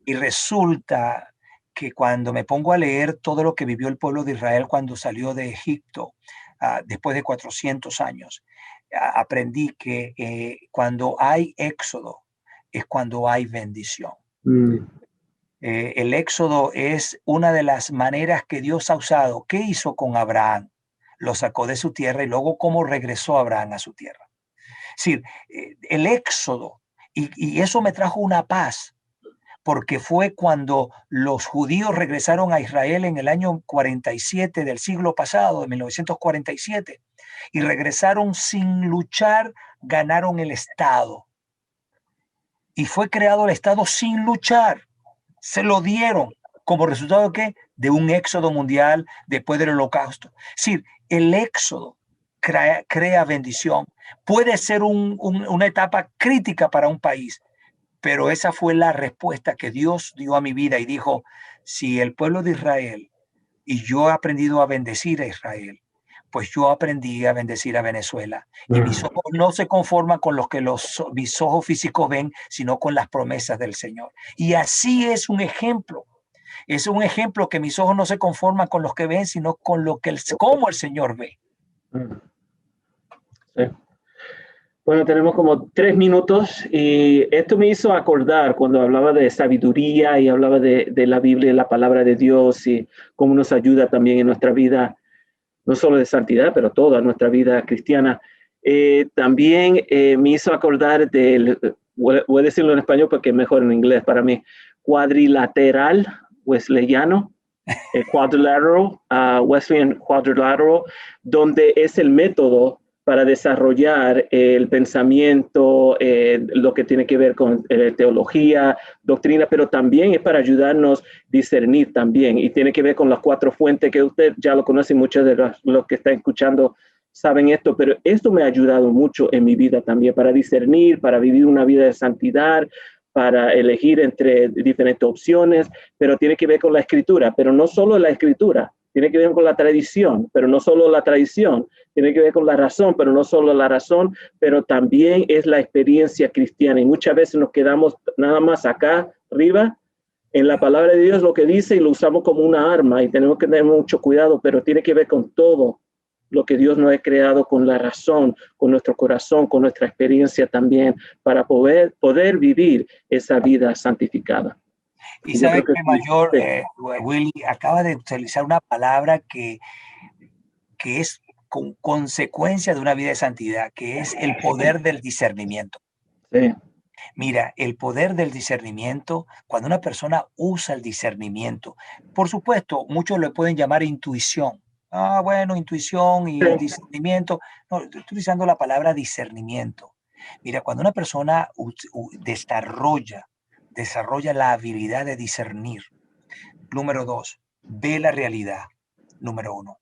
Y resulta que cuando me pongo a leer todo lo que vivió el pueblo de Israel cuando salió de Egipto, después de 400 años, aprendí que cuando hay éxodo es cuando hay bendición. El éxodo es una de las maneras que Dios ha usado. ¿Qué hizo con Abraham? Lo sacó de su tierra y luego cómo regresó Abraham a su tierra. Es decir, el éxodo, y eso me trajo una paz, porque fue cuando los judíos regresaron a Israel en el año 47 del siglo pasado, de 1947, y regresaron sin luchar, ganaron el Estado. Y fue creado el Estado sin luchar. Se lo dieron como resultado de ¿qué? De un éxodo mundial después del Holocausto. Es decir, el éxodo crea bendición. Puede ser una etapa crítica para un país, pero esa fue la respuesta que Dios dio a mi vida y dijo, si el pueblo de Israel, y yo he aprendido a bendecir a Israel, pues yo aprendí a bendecir a Venezuela. Y mis ojos no se conforman con lo que mis ojos físicos ven, sino con las promesas del Señor. Y así es un ejemplo. Es un ejemplo que mis ojos no se conforman con los que ven, sino con cómo el Señor ve. Sí. Bueno, tenemos como 3 minutos y esto me hizo acordar cuando hablaba de sabiduría y hablaba de la Biblia, la palabra de Dios y cómo nos ayuda también en nuestra vida, no solo de santidad, pero toda nuestra vida cristiana. También me hizo acordar del, voy a decirlo en español porque es mejor en inglés para mí, cuadrilateral wesleyano, quadrilateral, Wesleyan quadrilateral, donde es el método para desarrollar el pensamiento, lo que tiene que ver con teología, doctrina, pero también es para ayudarnos a discernir también. Y tiene que ver con las 4 fuentes que usted ya lo conoce, muchos de los que están escuchando saben esto, pero esto me ha ayudado mucho en mi vida también para discernir, para vivir una vida de santidad, para elegir entre diferentes opciones, pero tiene que ver con la escritura, pero no solo la escritura. Tiene que ver con la tradición, pero no solo la tradición. Tiene que ver con la razón, pero no solo la razón, pero también es la experiencia cristiana. Y muchas veces nos quedamos nada más acá arriba, en la palabra de Dios lo que dice y lo usamos como una arma y tenemos que tener mucho cuidado, pero tiene que ver con todo lo que Dios nos ha creado, con la razón, con nuestro corazón, con nuestra experiencia también, para poder vivir esa vida santificada. Y sabe que Mayor, Willy, acaba de utilizar una palabra que es consecuencia de una vida de santidad, que es el poder del discernimiento. Sí. Mira, el poder del discernimiento, cuando una persona usa el discernimiento, por supuesto, muchos lo pueden llamar intuición. Bueno, intuición y discernimiento. No, estoy utilizando la palabra discernimiento. Mira, cuando una persona desarrolla la habilidad de discernir. Número 2, ve la realidad. Número 1.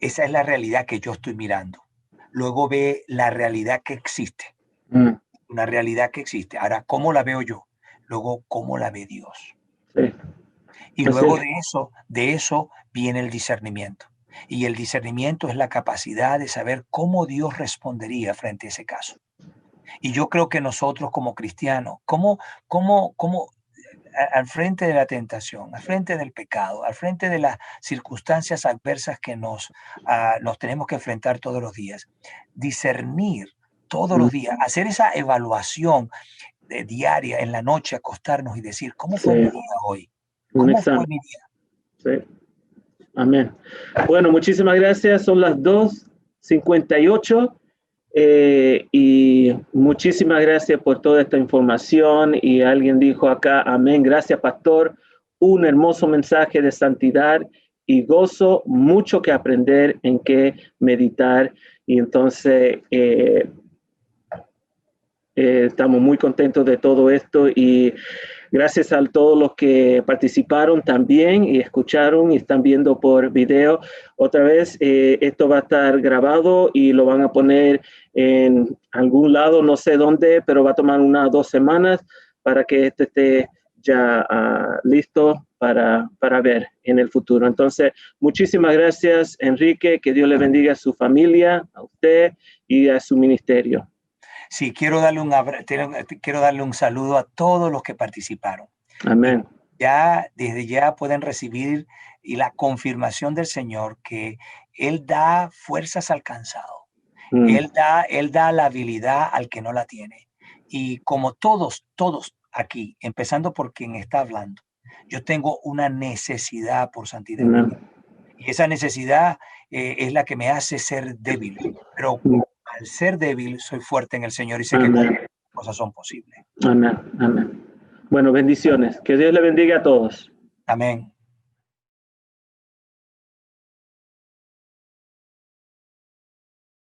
Esa es la realidad que yo estoy mirando. Luego ve la realidad que existe. Una realidad que existe. Ahora, ¿cómo la veo yo? Luego, ¿cómo la ve Dios? Sí. Y luego de eso viene el discernimiento. Y el discernimiento es la capacidad de saber cómo Dios respondería frente a ese caso. Y yo creo que nosotros como cristianos, al frente de la tentación, al frente del pecado, al frente de las circunstancias adversas que nos tenemos que enfrentar todos los días, discernir todos los días, hacer esa evaluación diaria en la noche, acostarnos y decir, ¿cómo fue mi día hoy? ¿Cómo fue mi día? Sí. Amén. Bueno, muchísimas gracias. Son las 2:58. Y muchísimas gracias por toda esta información. Y alguien dijo acá, amén, gracias pastor, un hermoso mensaje de santidad y gozo, mucho que aprender, en qué meditar. Y entonces Estamos muy contentos de todo esto y gracias a todos los que participaron también y escucharon y están viendo por video. Otra vez, esto va a estar grabado y lo van a poner en algún lado, no sé dónde, pero va a tomar 1 o 2 semanas para que este esté ya listo para ver en el futuro. Entonces, muchísimas gracias, Enrique. Que Dios le bendiga a su familia, a usted y a su ministerio. Sí, quiero darle un saludo a todos los que participaron. Amén. Desde ya pueden recibir y la confirmación del Señor que Él da fuerzas al cansado. Él da la habilidad al que no la tiene. Y como todos aquí, empezando por quien está hablando, yo tengo una necesidad por santidad. Y esa necesidad es la que me hace ser débil. Pero al ser débil, soy fuerte en el Señor y sé que cosas son posibles. Amén. Amén. Bueno, bendiciones. Que Dios le bendiga a todos. Amén.